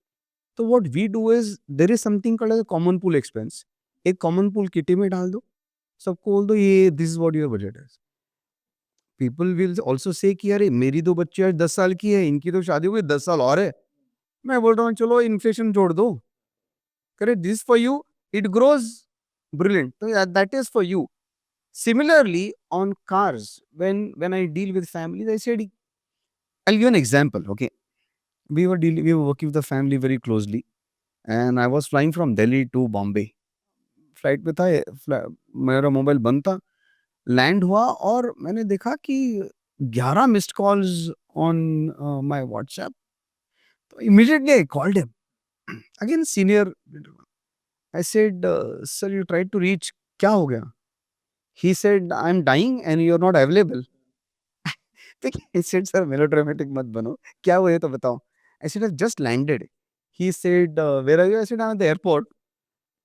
तो what we do is there is something called as a common pool expense. एक कॉमन पूल किटी में डाल दो, सबको बोल दो ये this is what your budget है. पीपल विल आल्सो से कि अरे मेरी तो बच्ची आज 10 साल की है, इनकी तो शादी हो गई 10 साल और है. मैं बोल रहा हूँ चलो इन्फ्लेशन जोड़ दो, correct? This for you, it grows, brilliant, तो that is for you. Similarly, on cars, when I deal with families, I said, I'll give an example. Okay, we were working with the family very closely, and I was flying from Delhi to Bombay. Flight पे था, मेरा mobile बंद था, land हुआ और मैंने देखा कि 11 missed calls on my WhatsApp. तो immediately I called him again, senior. I said, sir you tried to reach, क्या हो गया? He said, I'm dying and you're not available. He said, sir, melodramatic मत बनो. क्या हुआ ये तो बताओ. I said, I've just landed. He said, where are you? I said, I'm at the airport.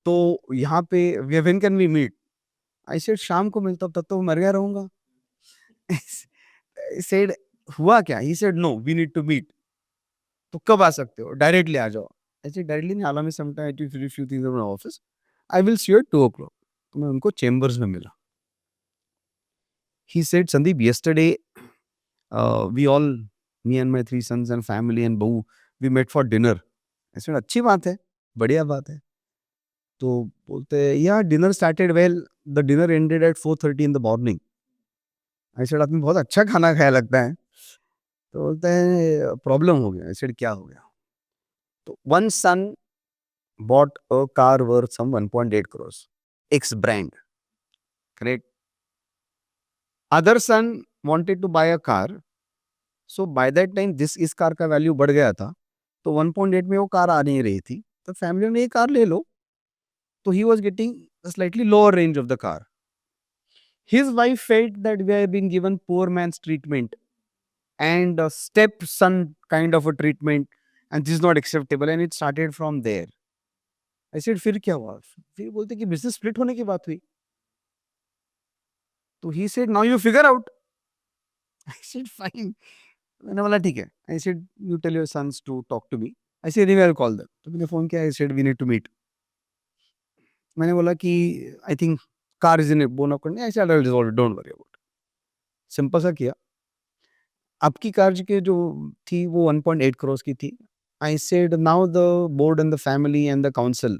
तो यहाँ पे, when can we meet? I said, शाम को मिलता हूँ, तब तो मर गया रहूँगा. I said, हुआ क्या? He said, no, we need to meet. तो कब आ सकते हो? डायरेक्टली आ जाओ. I said, डायरेक्टली नहीं, allow me some time to finish few things in my office. I will see you at 2 o'clock. तो मैं उनको चेम्बर्स में मिला. He said, Sandeep, yesterday, we all, me and my 3 sons and family and Bahu, we met for dinner. I said, अच्छी बात है, बढ़िया बात है. तो बोलते हैं, yeah, dinner started well, the dinner ended at 4:30 in the morning. I said, आपने बहुत अच्छा खाना खाया लगता है. तो बोलते हैं, प्रॉब्लम हो गया. I said, क्या हो गया? तो one son bought a car worth some 1.8 crores, X brand, correct? Other son wanted to buy a car. So by that time, इस कार का वैल्यू बढ़ गया था. तो 1.8 में वो कार आ नहीं रही थी, तो फैमिली ने ये कार ले लो, तो he was getting a slightly lower range of the car. His wife felt that we are being given poor man's treatment and a stepson kind of a treatment, and this is not acceptable, and it started from there. I said फिर क्या हुआ? फिर बोलते कि business split होने की बात हुई. तो he said now you figure out. I said fine. मैंने बोला ठीक है. I said you tell your sons to talk to me. I said anyway I'll call them. तो मैंने फोन किया. I said we need to meet. मैंने बोला कि I think car is in a bone of contention. I said I'll resolve it. Don't worry about it. Simple सा किया. आपकी car के जो थी वो 1.8 करोड़ की थी. I said now the board and the family and the council,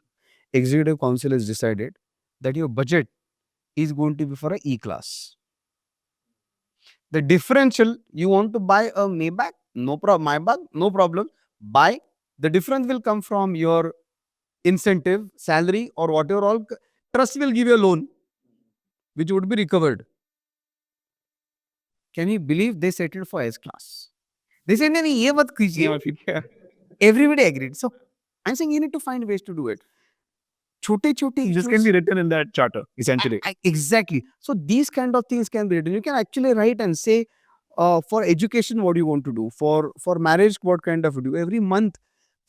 executive council has decided that your budget is going to be for a E-class. The differential, you want to buy a Maybach, Maybach, no problem. Buy. The difference will come from your incentive, salary, or whatever all. Trust will give you a loan, which would be recovered. Can you believe they settled for S-class? They said, नहीं ये मत कीजिए. Everybody agreed. So I'm saying you need to find ways to do it. छोटे-छोटे This can be written in that charter, essentially. Exactly. So these kind of things can be written. You can actually write and say, for education, what do you want to do? For marriage, what kind of do? Every month,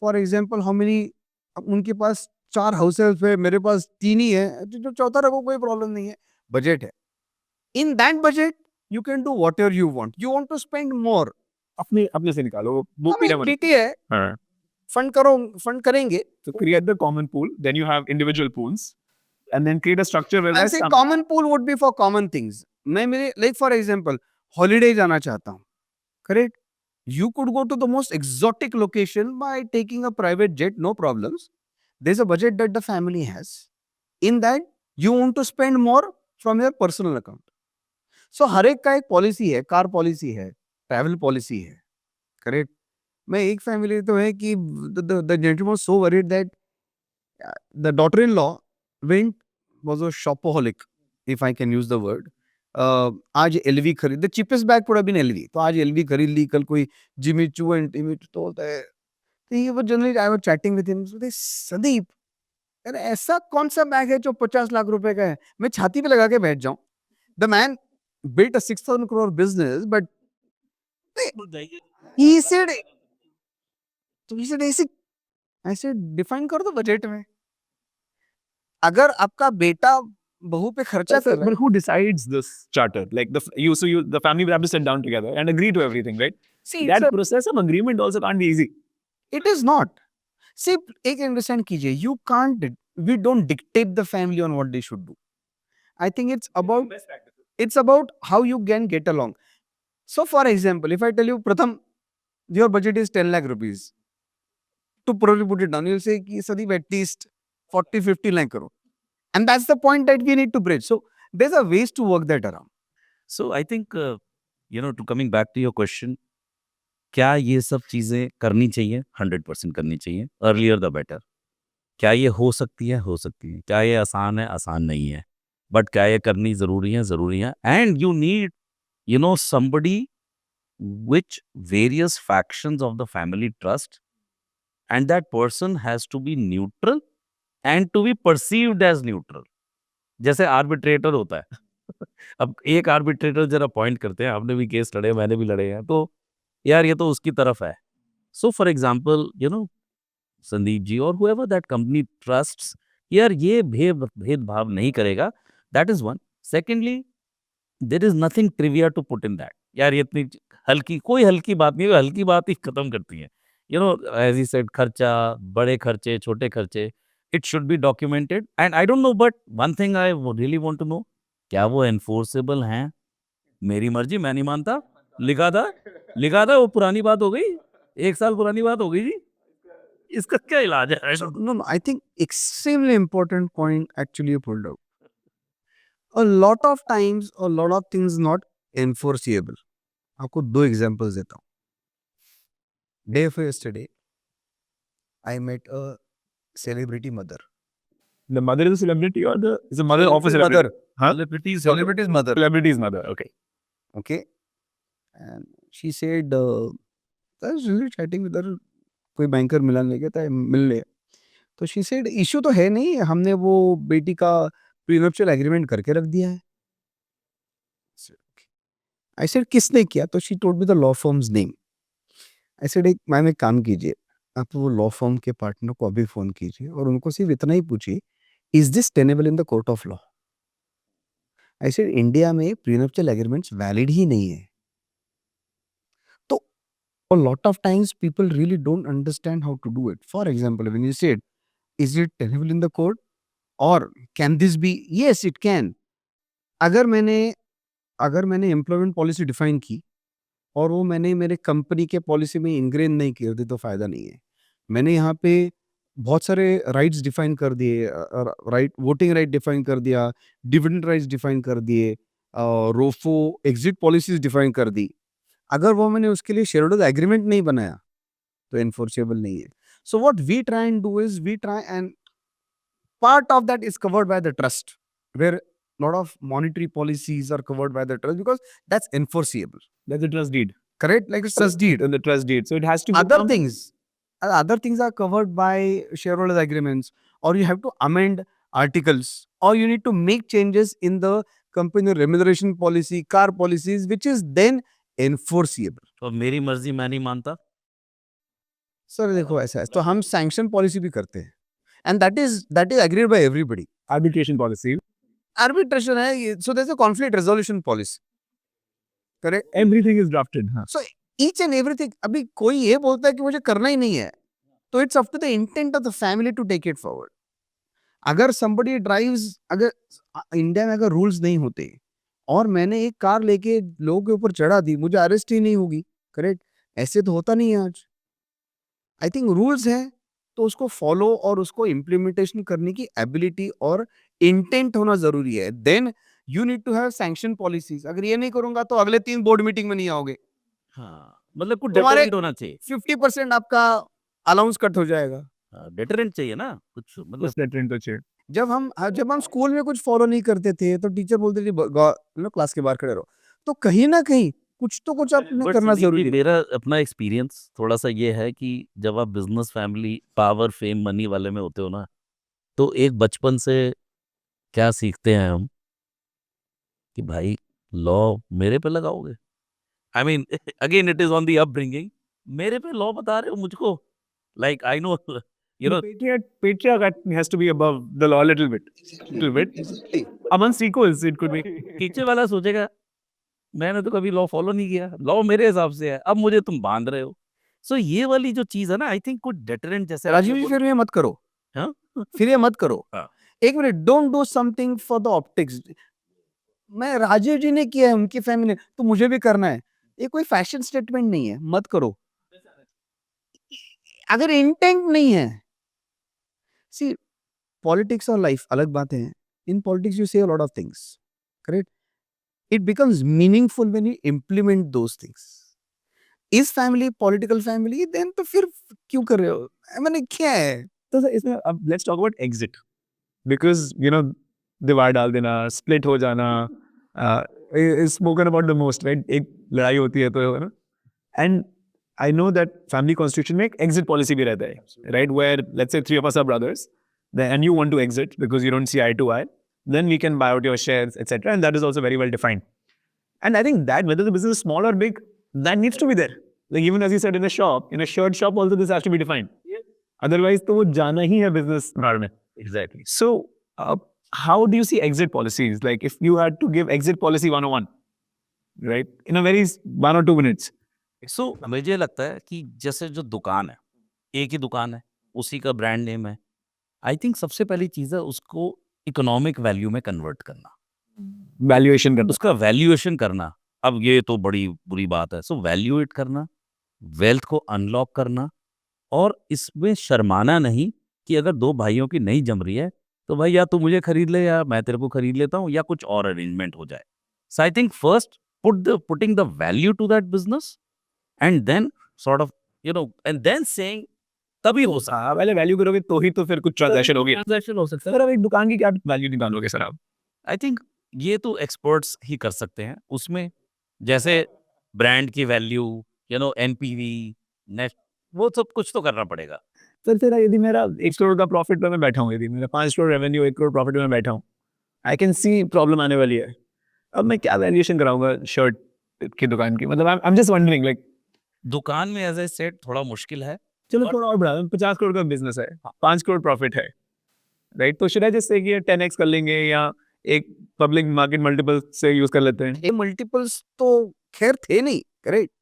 for example, how many? उनके पास 4 houses है, मेरे पास 3 ही है. जो चौथा रखो कोई problem नहीं है. Budget है. In that budget, you can do whatever you want. You want to spend more. अपने से निकालो वो पीड़ा मत. ठीक है. हाँ. फंड करेंगे. So create the common pool, then you have individual pools, and then create a structure where I say common pool would be for common things. मैं मेरे like for example, holiday जाना चाहता हूँ. Correct? You could go to the most exotic location by taking a private jet, no problems. There's a budget that the family has. In that, you want to spend more from your personal account. So हर एक का एक policy है, car policy है, travel policy है. Correct. मैं एक family तो है कि the gentleman was so worried that the daughter-in-law was a shopaholic, if I can use the word. आज LV खरीद, the cheapest bag would have been LV. तो आज LV खरीद ली, कल कोई Jimmy Choo and Timmy Choo तो होता है. तो ये वो generally I was chatting with him. So they Sandeep, यार ऐसा कौन सा बैग है जो 50 लाख रुपए का है? मैं छाती पे लगा के बैठ जाऊं. The man built a 6,000 crore business, but he said, ऐसे, I said define कर दो बजट में. अगर आपका बेटा बहू पे खर्चा कर रहा है. But who decides this charter? Like the family will have to sit down together and agree to everything, right? See, That process of agreement also can't be easy. it is not. See, एक understand कीजिए. You can't. We don't dictate the family on what they should do. I think it's about how you can get along. So, for example, if I tell you, Pratham, your budget is 10 lakh rupees. To probably put it down, you'll say, ki, Sadeep, at least 40, 50 lakh crore. And that's the point that we need to bridge. So, there's a ways to work that around. So I think, to coming back to your question, क्या ये सब चीज़ें करनी चाहिए? 100% करनी चाहिए. Earlier the better. क्या ये हो सकती है? हो सकती है. क्या ये आसान है? आसान नहीं है. बट क्या ये करनी ज़रूरी है? ज़रूरी है. And you need, somebody which various factions of the family trust, and that person has to be neutral and to be perceived as neutral. जैसे आर्बिट्रेटर होता है. अब एक आर्बिट्रेटर जरा अपॉइंट करते हैं. आपने भी केस लड़े, मैंने भी लड़े हैं. तो यार ये तो उसकी तरफ है. So for example Sandeep ji और whoever that company trusts, यार ये भेदभाव नहीं करेगा. That is one. Secondly, there is nothing trivia to put in that. यार ये इतनी कोई हल्की बात नहीं है. हल्की बात ही खत्म करती है. As he said, खर्चा, बड़े खर्चे, छोटे खर्चे, it should be documented. And I don't know, but one thing I really want to know, क्या वो enforceable हैं? मेरी मर्जी, मैं नहीं मानता. लिखा था, वो पुरानी बात हो गई. 1 साल पुरानी बात हो गई जी. इसका क्या इलाज है? No, I think extremely important point actually you pulled out. A lot of times, a lot of things not enforceable. आपको 2 examples देता हूँ. Day before yesterday, I met a celebrity mother. The mother is a celebrity or is the mother of a celebrity? Mother. Huh? Celebrity's mother. Celebrity's mother. Okay. Okay. And she said, I was really chatting with her. कोई banker मिलाने गया था मिलने, तो she said issue तो है नहीं, हमने वो बेटी का प्रीनuptial एग्रीमेंट करके रख दिया है। आई सेड किसने किया? तो she told me the law firms name. I said एक मैम एक काम कीजिए, आप वो लॉ फर्म के पार्टनर को अभी फ़ोन कीजिए और उनको सिर्फ इतना ही पूछिए, is this tenable in the court of law? I said India में प्रीनuptial एग्रीमेंट्स वैलिड ही नहीं है। तो a lot of times people really don't understand how to do it. For example, when you said, is it tenable in the code or can this be? Yes, it can. अगर मैंने अगर मैंने employment policy define की और वो मैंने मेरे company के पॉलिसी में इंग्रेन नहीं की होती तो फायदा नहीं है। मैंने यहाँ पे बहुत सारे राइट्स डिफाइन कर दिए, राइट वोटिंग राइट डिफाइन कर दिया, डिविडेंड राइट्स डिफाइन कर दिए, रोफो एग्जिट पॉलिसीज डिफाइन कर दी। अगर वो मैंने उसके लिए शेयर होल्डर एग्रीमेंट नहीं बनाया तो एनफोर्सेबल नहीं है। So what we try and do is we try and part of that is covered by the trust, where lot of monetary policies are covered by the trust because that's enforceable. That's a trust deed. Correct? Like it's trust deed. And the trust deed. So it has to Other become- things are covered by shareholders agreements, or you have to amend articles, or you need to make changes in the company remuneration policy, car policies, which is then enforceable. तो मेरी मर्जी मैं नहीं मानता। Sir देखो ऐसा है, तो हम सैंक्शन पॉलिसी भी करते हैं and that is agreed by everybody. arbitration policy. Arbitration है, so there is a conflict resolution policy. Correct? Everything is drafted. हाँ. सो ईच एंड एवरीथिंग, अभी कोई ये बोलता है कि मुझे करना ही नहीं है, तो it's up to the intent of the family to take it forward. अगर somebody ड्राइव्स, अगर इंडिया में अगर रूल्स नहीं होते और मैंने एक कार लेके लोगों के ऊपर चढ़ा दी, मुझे अरेस्ट ही नहीं होगी। करेक्ट? ऐसे तो होता नहीं है आज। आई थिंक रूल्स हैं तो उसको फॉलो और उसको इम्प्लीमेंटेशन करने की एबिलिटी और इंटेंट होना जरूरी है। Then you need to have sanction policies. अगर ये नहीं करूंगा तो अगले 3 बोर्ड मीटिंग में नहीं आओगे, हाँ, मतलब कुछ तुम्हारे- डेटरेंट होना चाहिए। 50% आपका अलाउंस कट हो जाएगा। डेटरेंट चाहिए ना कुछ, मतलब कुछ deterrent तो चाहिए. जब हम स्कूल में कुछ फॉलो नहीं करते थे तो टीचर बोलते थे क्लास के बाहर खड़े रहो, तो कहीं ना कहीं कुछ आपने But करना संदीप जी, जरूरी है। मेरा अपना एक्सपीरियंस थोड़ा सा ये है कि जब आप business family power fame money वाले में होते हो ना, तो एक बचपन से क्या सीखते हैं हम कि भाई लॉ मेरे पे लगाओगे। I mean again it is on the upbringing. मेरे पे लॉ बता रहे हो मुझको, like I know you know Patriarch has to be above the law a little bit. Little bit. Amongst equals, it could be. पीछे वाला सोचेगा मैंने तो कभी लॉ फॉलो नहीं किया, लॉ मेरे हिसाब से है, अब मुझे तुम बांध रहे हो। सो ये वाली जो चीज है ना, आई थिंक कुछ डेटरेंट जैसे राजीव जी फिर ये मत करो, हाँ? फिर ये मत करो। हाँ। एक minute, don't do something for the optics. मैं राजीव जी ने किया है, उनकी फैमिली ने, तो मुझे भी करना है। ये कोई फैशन स्टेटमेंट नहीं है, मत करो। अगर इंटेंट नहीं है, सी पॉलिटिक्स और लाइफ अलग बातें हैं। इन पॉलिटिक्स यू से a lot of things, correct? It becomes meaningful when you implement those things. इस फैमिली पॉलिटिकल फैमिली, देन तो फिर क्यों कर रहे हो? मैंने क्या है? So इसमें अब let's talk about exit, because you know दीवार डाल देना, split हो जाना, is spoken about the most, right? एक लड़ाई होती है तो है ना, and I know that family constitution में एक exit policy भी रहता है, right? Where let's say 3 of us are brothers, then and you want to exit because you don't see eye to eye, then we can buy out your shares, etc. And that is also very well defined. And I think that whether the business is small or big, that needs to be there. Like even as you said in a shop, in a shirt shop also this has to be defined. Otherwise तो वो जाना ही है business बाहर में. Exactly. So how do you see exit policies? Like if you had to give exit policy 101, right? In a very 1 or 2 minutes. सो मुझे लगता है कि जैसे जो दुकान है, एक ही दुकान है, उसी का ब्रांड नेम है, आई थिंक सबसे पहली चीज है उसको इकोनॉमिक वैल्यू में कन्वर्ट करना, Valuation करना. उसका वैल्यूएशन करना। अब ये तो बड़ी बुरी बात है। सो वैल्यूएट करना, वेल्थ को अनलॉक करना, और इसमें शर्माना नहीं कि अगर 2 भाइयों की नहीं जम रही है तो भाई या तू मुझे खरीद ले या मैं तेरे को खरीद लेता हूँ, या कुछ और अरेंजमेंट हो जाए। So I think first putting the value to that business and then sort of and then saying, तभी हो सकता हाँ, पहले वैल्यू करोगे तो ही तो फिर कुछ ट्रांजैक्शन होगी. ट्रांजैक्शन हो सकता है। सर अब एक दुकान की क्या वैल्यू निकालोगे सर आप? आई थिंक ये तो एक्सपर्ट्स ही कर सकते हैं उसमें, जैसे ब्रांड की वैल्यू, एनपीवी, नेट वो सब कुछ तो करना पड़ेगा। सर तेरा यदि मेरा 1 करोड़ का प्रॉफिट पे मैं बैठा हूँ, यदि मेरा 5 करोड़ रेवेन्यू 1 करोड़ प्रॉफिट में मैं बैठा हूँ, आई कैन सी प्रॉब्लम आने वाली है। अब मैं क्या वैल्यूएशन कराऊंगा शर्ट की दुकान की? मतलब I am just wondering like दुकान में एज ए सेट थोड़ा मुश्किल है। चलो और- थोड़ा और बढ़ा 50 करोड़ का बिजनेस है, 5 करोड़ प्रॉफिट है, राइट? तो शुड आई जस्ट से कि 10x कर लेंगे या एक पब्लिक मार्केट मल्टीपल से यूज कर लेते हैं? ये मल्टीपल्स तो खैर थे नहीं, correct?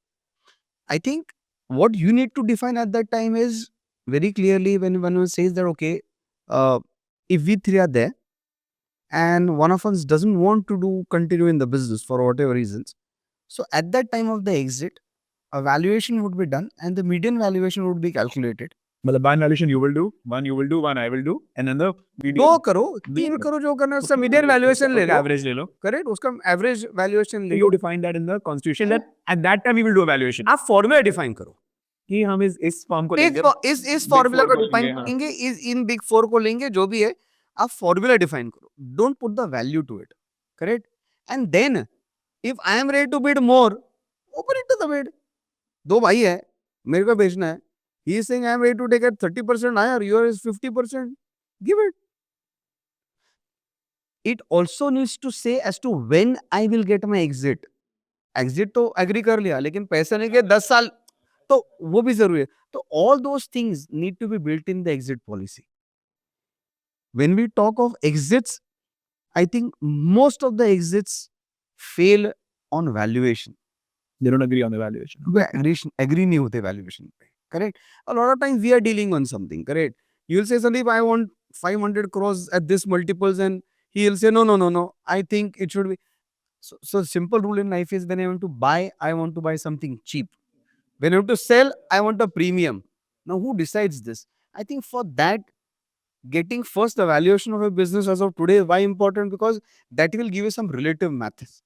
I think what you need to define at that time is very clearly when one says that okay, if we three are there and one of us doesn't want to do continue in the business for whatever reasons, so at that time of the exit, a valuation would be done and the median valuation would be calculated. मतलब one valuation you will do, one you will do, one I will do, and then the दो करो, तीन करो, जो करना है उसका median valuation ले लो, average ले लो. करेक्ट? उसका average valuation ले You low. define that in the constitution that at that time we will do a valuation. आप फॉर्मूला डिफाइन करो, कि हम इस फॉर्म को लेंगे, इस फॉर्मूला Four को को डिफाइन लेंगे, हाँ. करेंगे, इस इन बिग फोर को लेंगे, जो भी है आप फॉर्मूला डिफाइन करो, don't put the value to it, correct? And then if I am ready to bid more, open it to the bid. दो भाई है, मेरे को बेचना है, he is saying I am ready to take at 30% higher, your is 50%, give it. It also needs to say as to when I will get my exit. Exit तो agree कर लिया, लेकिन पैसे नहीं के 10 साल, तो वो भी जरूरी है. तो all those things need to be built in the exit policy. When we talk of exits, I think most of the exits fail on valuation. they don't agree on the valuation. Way agree नहीं होते valuation पे, correct? A lot of times we are dealing on something, correct? You'll say, Sandeep, I want 500 crores at this multiples, and he'll say, no, I think it should be. So simple rule in life is when I want to buy, I want to buy something cheap. When I want to sell, I want a premium. Now, who decides this? I think for that, getting first the valuation of a business as of today is why important, because that will give you some relative maths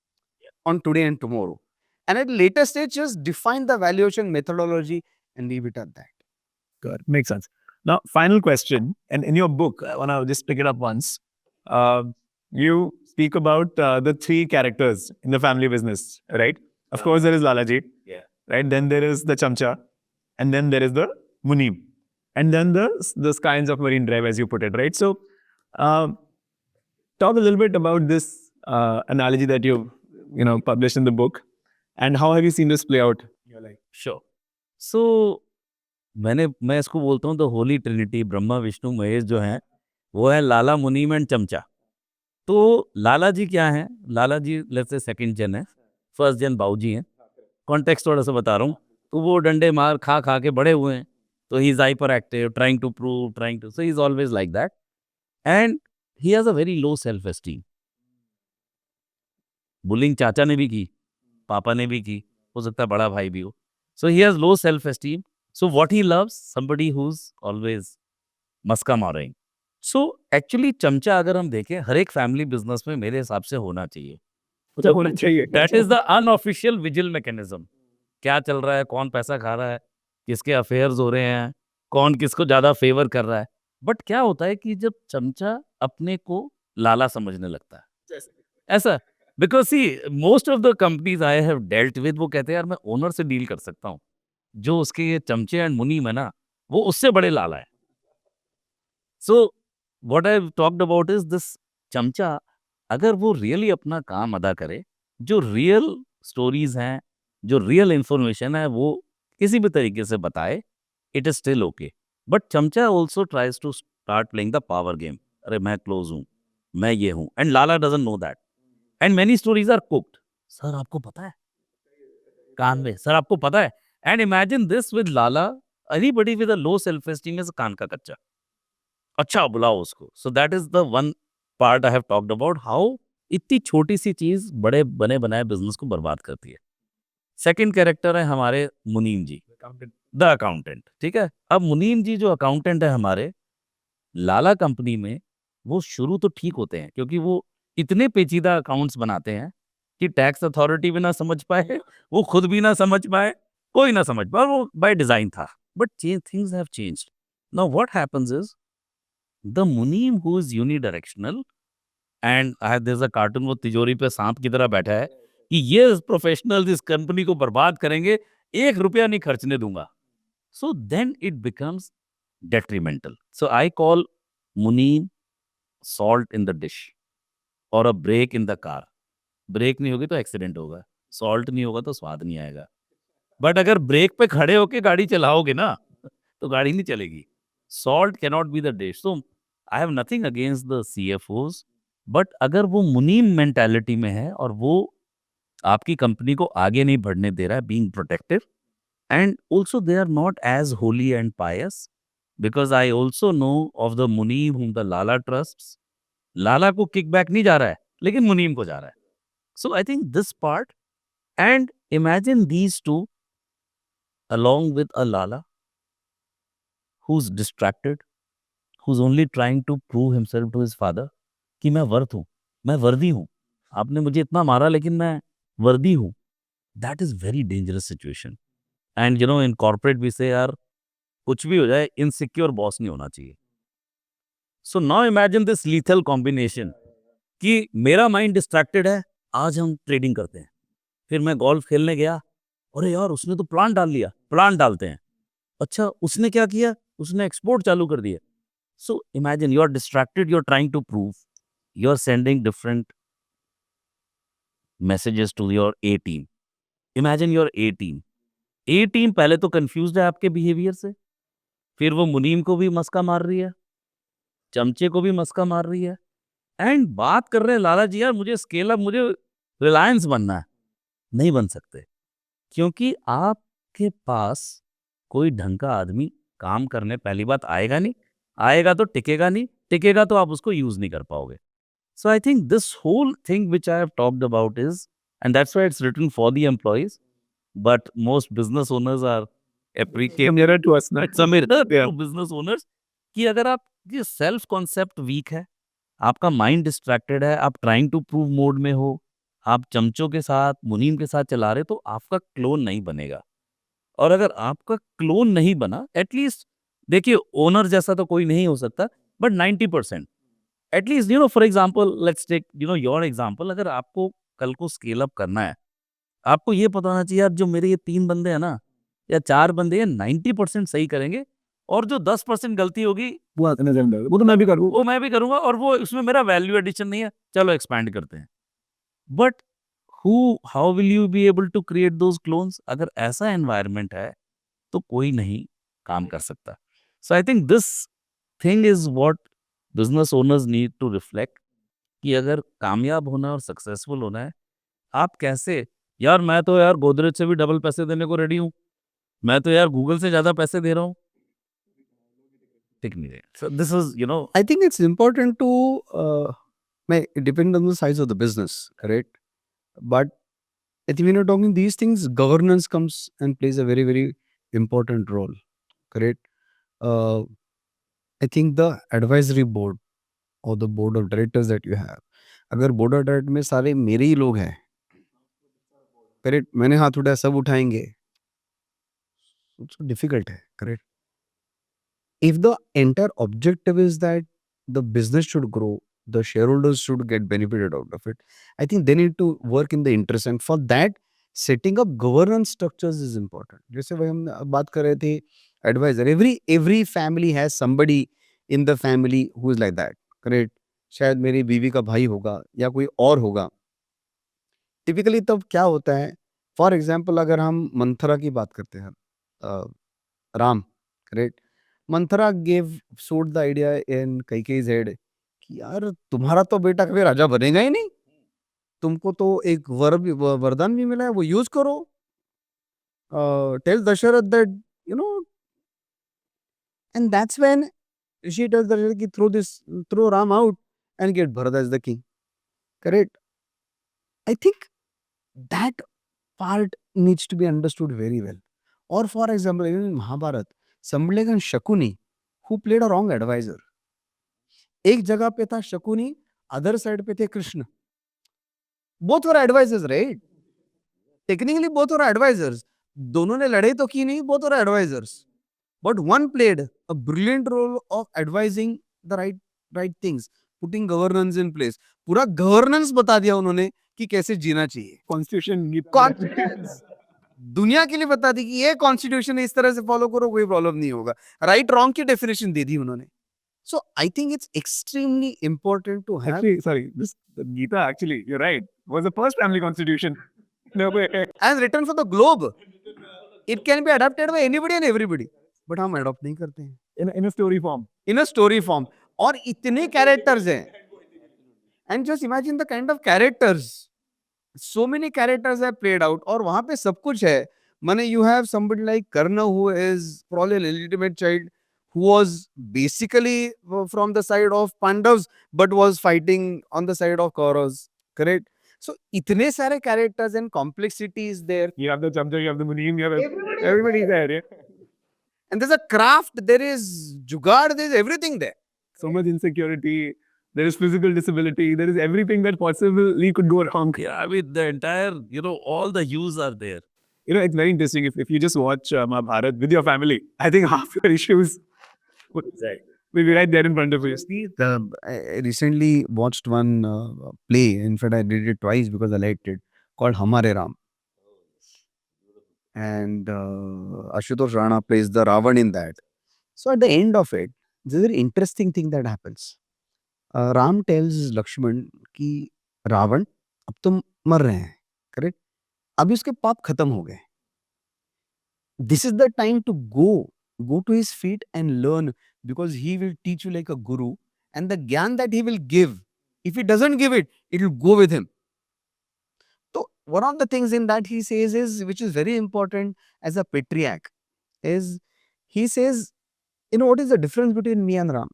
on today and tomorrow. And at later stage, just define the valuation methodology and leave it at that. Good. Makes sense. Now, final question. And in your book, I want to just pick it up once. You speak about the 3 characters in the family business, right? Of course, there is Lalaji. Yeah. Right? Then there is the Chamcha. And then there is the Munim. And then the Skynes of Marine Drive, as you put it, right? So, talk a little bit about this analogy that you've published in the book. And how have you seen this play out in your life? Sure. So मैं इसको बोलता हूँ the holy trinity, Brahma Vishnu Mahesh जो हैं वो है लाला, मुनीम and चमचा। तो लाला जी क्या हैं? लाला जी लेट्स से सेकंड जन है, फर्स्ट जन बाबूजी हैं। कॉन्टेक्स्ट थोड़ा सा बता रहा हूँ। तो वो डंडे मार खा खा के बड़े हुए हैं, तो he is hyper active, trying to prove, so he is always like that and he has a very low self esteem. Bullying चाचा ने भी की, पापा ने भी की, हो सकता है बड़ा भाई भी हो। So he has low self esteem. So what he loves somebody who is always maska मारिंग। सो एक्चुअली चमचा अगर हम देखें हर एक फैमिली बिजनेस में मेरे हिसाब से होना चाहिए। होना चाहिए। That is the unofficial vigil mechanism. क्या चल रहा है, कौन पैसा खा रहा है, किसके अफेयर्स हो रहे हैं, कौन किसको ज्यादा फेवर कर रहा है। बट क्या होता है कि जब चमचा अपने को लाला समझने लगता है, ऐसा because see most of the companies I have dealt with, वो कहते हैं यार मैं ओनर से डील कर सकता हूँ, जो उसके ये चमचे एंड मुनीम है ना वो उससे बड़े लाला है। So what I talked about is this चमचा, अगर वो रियली अपना काम अदा करे, जो रियल स्टोरीज हैं, जो रियल इंफॉर्मेशन है वो किसी भी तरीके से बताए, it is still okay. But chamcha also tries to start playing the power game. अरे मैं क्लोज हूँ, मैं ये हूँ, and Lala doesn't know that and many stories are cooked. Sir आपको पता है कान में, सर आपको पता है। And imagine this with Lala, anybody with a low self esteem is कान का कच्चा। अच्छा बुलाओ उसको। So that is the one part I have talked about, how इतनी छोटी सी चीज बड़े बने बनाए बिजनेस को बर्बाद करती है। सेकंड कैरेक्टर है हमारे मुनीम जी, द अकाउंटेंट। ठीक है, अब मुनीम जी जो अकाउंटेंट है हमारे लाला कंपनी में, वो शुरू तो ठीक होते हैं क्योंकि वो इतने पेचीदा अकाउंट्स बनाते हैं कि टैक्स अथॉरिटी भी ना समझ पाए, वो खुद भी ना समझ पाए, कोई ना समझ पाए, वो बाय डिजाइन था। But things have changed. Now what happens is the munim who is unidirectional and there is a cartoon, वो तिजोरी पे सांप की तरह बैठा है कि ये प्रोफेशनल इस कंपनी को बर्बाद करेंगे, 1 रुपया नहीं खर्चने दूंगा। So then it becomes detrimental. So I call Muneem salt in the dish or a brake in the car. Brake नहीं होगी तो एक्सीडेंट होगा, सॉल्ट नहीं होगा तो स्वाद नहीं आएगा. बट अगर ब्रेक पे खड़े होके गाड़ी चलाओगे ना तो गाड़ी नहीं चलेगी. Salt cannot be the dish. So I have nothing against the CFOs, but अगर वो मुनीम मेंटालिटी में है और वो आपकी कंपनी को आगे नहीं बढ़ने दे रहा है, being protective, and also they are not as holy and pious, because I also know of the Muneem whom the Lala trusts. Lala को kickback नहीं जा रहा है लेकिन मुनीम को जा रहा है. So I think this part, and imagine these two along with a Lala who's distracted, who's only trying to prove himself to his father कि मैं वर्थ हूँ, मैं वर्दी हूँ, आपने मुझे इतना मारा लेकिन मैं वर्दी हूँ. That is very dangerous situation. And you know in corporate भी से यार कुछ भी हो जाए इनसिक्योर बॉस नहीं होना चाहिए. So now imagine this lethal combination कि मेरा माइंड डिस्ट्रैक्टेड है, आज हम ट्रेडिंग करते हैं, फिर मैं गोल्फ खेलने गया, अरे यार उसने तो प्लांट डाल लिया, प्लांट डालते हैं, अच्छा उसने क्या किया, उसने एक्सपोर्ट चालू कर दिया. So imagine you are distracted, you are trying to prove, you are sending different messages to your A team. Imagine your A team. A team पहले तो कंफ्यूज्ड है आपके बिहेवियर से, फिर वो मुनीम को भी मस्का मार रही है, चमचे को भी मस्का मार रही है, एंड बात कर रहे हैं लाला जी यार मुझे स्केल अप, मुझे रिलायंस बनना है. नहीं बन सकते, क्योंकि आपके पास कोई ढंग का आदमी काम करने पहली बात आएगा नहीं, आएगा तो टिकेगा नहीं, टिकेगा तो आप उसको यूज नहीं कर पाओगे. So I think this whole thing which I have talked about is, and that's why it's written for the employees, but most business owners are Mirror to us, it's a mirror Yeah. to business owners कि अगर आप ये self concept week है, आपका mind distracted है, आप trying to prove mode में हो, आप चमचों के साथ मुनीम के साथ चला रहे, तो आपका क्लोन नहीं बनेगा. और अगर आपका क्लोन नहीं बना, एटलीस्ट देखिए ओनर जैसा तो कोई नहीं हो सकता, but 90% at least you know, for example let's take you know your example, अगर आपको कल को स्केल अप करना है, आपको ये पता होना चाहिए यार जो मेरे ये 3 बंदे हैं ना या 4 बंदे हैं 90% सही करेंगे, और जो 10% गलती होगी वो तो मैं भी करूँ. वो मैं भी करूंगा, और वो उसमें मेरा वैल्यू एडिशन नहीं है, चलो एक्सपैंड करते हैं. But how will you be able to create those clones? अगर ऐसा एनवायरनमेंट है तो कोई नहीं काम कर सकता. So I think this thing is what business owners need to reflect, कि अगर कामयाब होना और सक्सेसफुल होना है, आप कैसे, यार मैं तो यार गोदरेज से भी डबल पैसे देने को रेडी हूँ, मैं तो यार गूगल से ज्यादा पैसे दे रहा हूँ, ठीक नहीं है. सो this is you know I think it's important to it depends on the size of the business, correct? But I think when you're talking these things, governance comes and plays a very, very important role, correct? Uh, I think the advisory board or the board of directors that you have, अगर board of directors में सारे मेरे ही लोग हैं, correct, मैंने हाथ उठाया सब उठाएंगे, so difficult है, correct? If the entire objective is that the business should grow, the shareholders should get benefited out of it, I think they need to work in the interest, and for that setting up governance structures is important. जैसे भाई हम बात कर रहे थे advisor, every family has somebody in the family who is like that, correct? शायद मेरी बीवी का भाई होगा या कोई और होगा. टिपिकली तब क्या होता है, फॉर एग्जाम्पल अगर हम मंथरा की बात करते हैं, राम, करेक्ट, मंथरा गेव सोड द आइडिया इन कैकेयी's हेड कि यार तुम्हारा तो बेटा कभी राजा बनेगा ही नहीं, तुमको तो एक वरदान भी मिला है, वो यूज करो. Tell Dasharath that you know, and that's when she tells Dasharath कि throw Ram out and get Bharat as the king, correct. I think that part needs to be understood very well. Or for example, even in Mahabharat, somebody like Shakuni who played a wrong advisor. एक जगह पे था Shakuni, other side पे थे Krishna. Both were advisers, right? Technically both were advisers, दोनों ने लड़ाई तो की नहीं, both were advisers, but one played a brilliant role of advising the right things, putting governance in place. पूरा गवर्नेंस बता दिया उन्होंने कि कैसे जीना चाहिए. Constitution. दुनिया के लिए बता दी कि ये कॉन्स्टिट्यूशन है, इस तरह से फॉलो करो, कोई प्रॉब्लम नहीं होगा. राइट रॉन्ग की डेफिनेशन दे दी उन्होंने. So I think it's extremely important to have, Actually, sorry, this the Gita actually, you're right, was the first family constitution. No way. as written for the globe. It can be adapted by anybody and everybody. But हम adopt नहीं करते हैं. In a story form. In a story form. और इतने characters हैं. And just imagine the kind of characters. So many characters have played out. और वहाँ पे सब कुछ है. माने you have somebody like Karna who is probably an illegitimate child who was basically from the side of Pandavas but was fighting on the side of Kauravas. Correct? So इतने सारे characters and complexity is there. You have the Chamcha, you have the Munim, you have everybody's there. Yeah? And there's a craft, there is jugaad, there is everything there. So much insecurity, there is physical disability, there is everything that possibly could go wrong. Yeah, I mean, the entire, all the hues are there. It's very interesting. If you just watch Mahabharat with your family, I think half your issues will be right there in front of you. I recently watched one play, in fact I did it twice because I liked it, called Hamare Ram. And Ashutosh Rana plays the Ravan in that. So at the end of it, there's a very interesting thing that happens. Ram tells Lakshman कि रावण अब तुम मर रहे हैं, correct? अभी उसके पाप खत्म हो गए. This is the time to go to his feet and learn, because he will teach you like a guru, and the gyan that he will give, if he doesn't give it, it will go with him. So one of the things in that he says is, which is very important as a patriarch, is he says, what is the difference between me and Ram?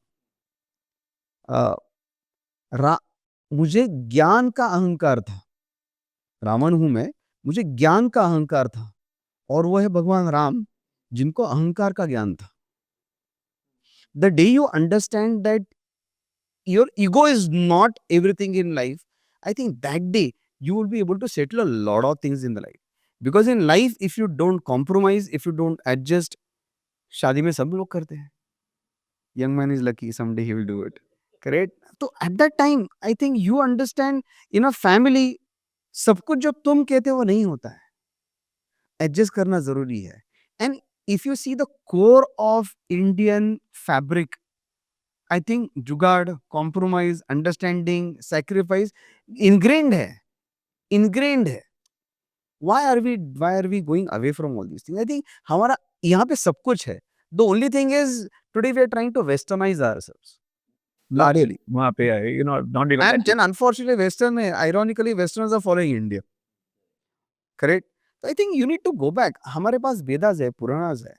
मुझे ज्ञान का अहंकार था. रावण हूं मैं, मुझे ज्ञान का अहंकार था. और वो है भगवान राम जिनको अहंकार का ज्ञान था. The day you understand that your ego is not everything in life, I think that day you will be able to settle a lot of things in the life. Because in life, if you don't compromise, if you don't adjust, शादी में सब लोग करते हैं. Young man is lucky, someday he will do it. Correct? So at that time, I think you understand, in a family, सब कुछ जो तुम कहते हो वो नहीं होता है. एडजस्ट करना जरूरी है. And if you see the core of Indian fabric, I think जुगाड़, कॉम्प्रोमाइज, अंडरस्टैंडिंग, सैक्रिफाइस इनग्रेन्ड है. Why are we going away from all these things? I think हमारा यहाँ पे सब कुछ है. The only thing is today we are trying to westernize ourselves. Largely. वहाँ पे है, not even. And then unfortunately ironically Westerners are following India. Correct? So I think you need to go back. हमारे पास वेदास है, पुराणास है.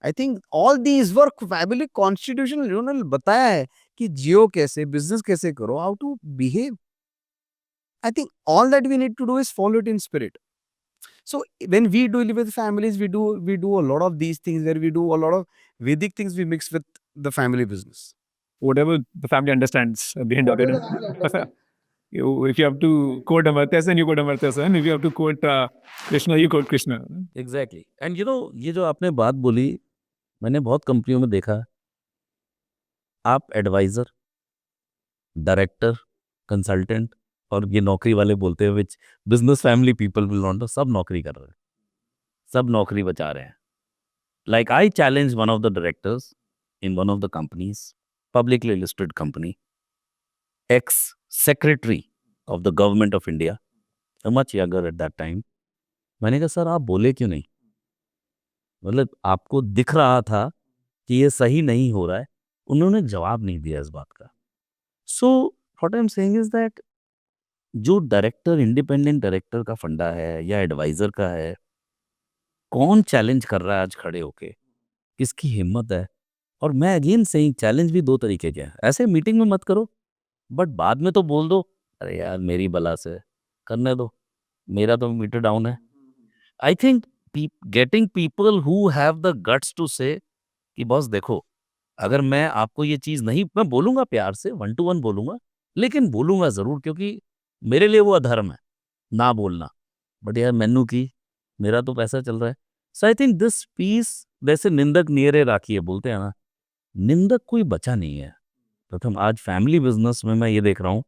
I think all these were family constitutional. उन्होंने बताया है कि जियो कैसे, business कैसे करो, how to behave. I think all that we need to do is follow it in spirit. So when we do live with families, we do a lot of these things, where we do a lot of Vedic things we mix with the family business. Whatever the family understands at the end of it. If you have to quote Amartya Sen, you quote Amartya Sen. If you have to quote Krishna, you quote Krishna. Exactly. And ये जो आपने बात बोली, मैंने बहुत कंपनियों में देखा, आप एडवाइजर, डायरेक्टर, कंसल्टेंट, और ये नौकरी वाले बोलते हैं which business family people will not, सब नौकरी कर रहे हैं, सब नौकरी बचा रहे हैं. Like I challenge one of the directors in one of the companies, publicly listed company, ex-secretary of the government of India, much younger at that time. मैंने कहा सर आप बोले क्यों नहीं? मतलब आपको दिख रहा था कि ये सही नहीं हो रहा है. उन्होंने जवाब नहीं दिया इस बात का. So what I'm saying is that जो डायरेक्टर, इंडिपेंडेंट डायरेक्टर का फंडा है या एडवाइजर का है, कौन चैलेंज कर रहा है आज खड़े होके, किसकी हिम्मत है? और मैं अगेन सही, चैलेंज भी दो तरीके के हैं. ऐसे मीटिंग में मत करो, बट बाद में तो बोल दो, अरे यार मेरी बला से करने दो, मेरा तो मीटर डाउन है. I think getting people who have the guts to say कि बॉस देखो, अगर मैं आपको ये चीज़ नहीं, मैं बोलूँगा प्यार से, 1 to 1 बोलूँगा, लेकिन बोलूँगा ज़रूर, क्योंकि मेरे लिए वो अधर्म है ना बोलना. बट यार मैनू की, मेरा तो पैसा चल रहा है. So I think this piece, वैसे निंदक नियरे राखिए बोलते हैं ना, निंदक कोई बचा नहीं है. प्रथम आज फैमिली बिजनेस में मैं ये देख रहा हूँ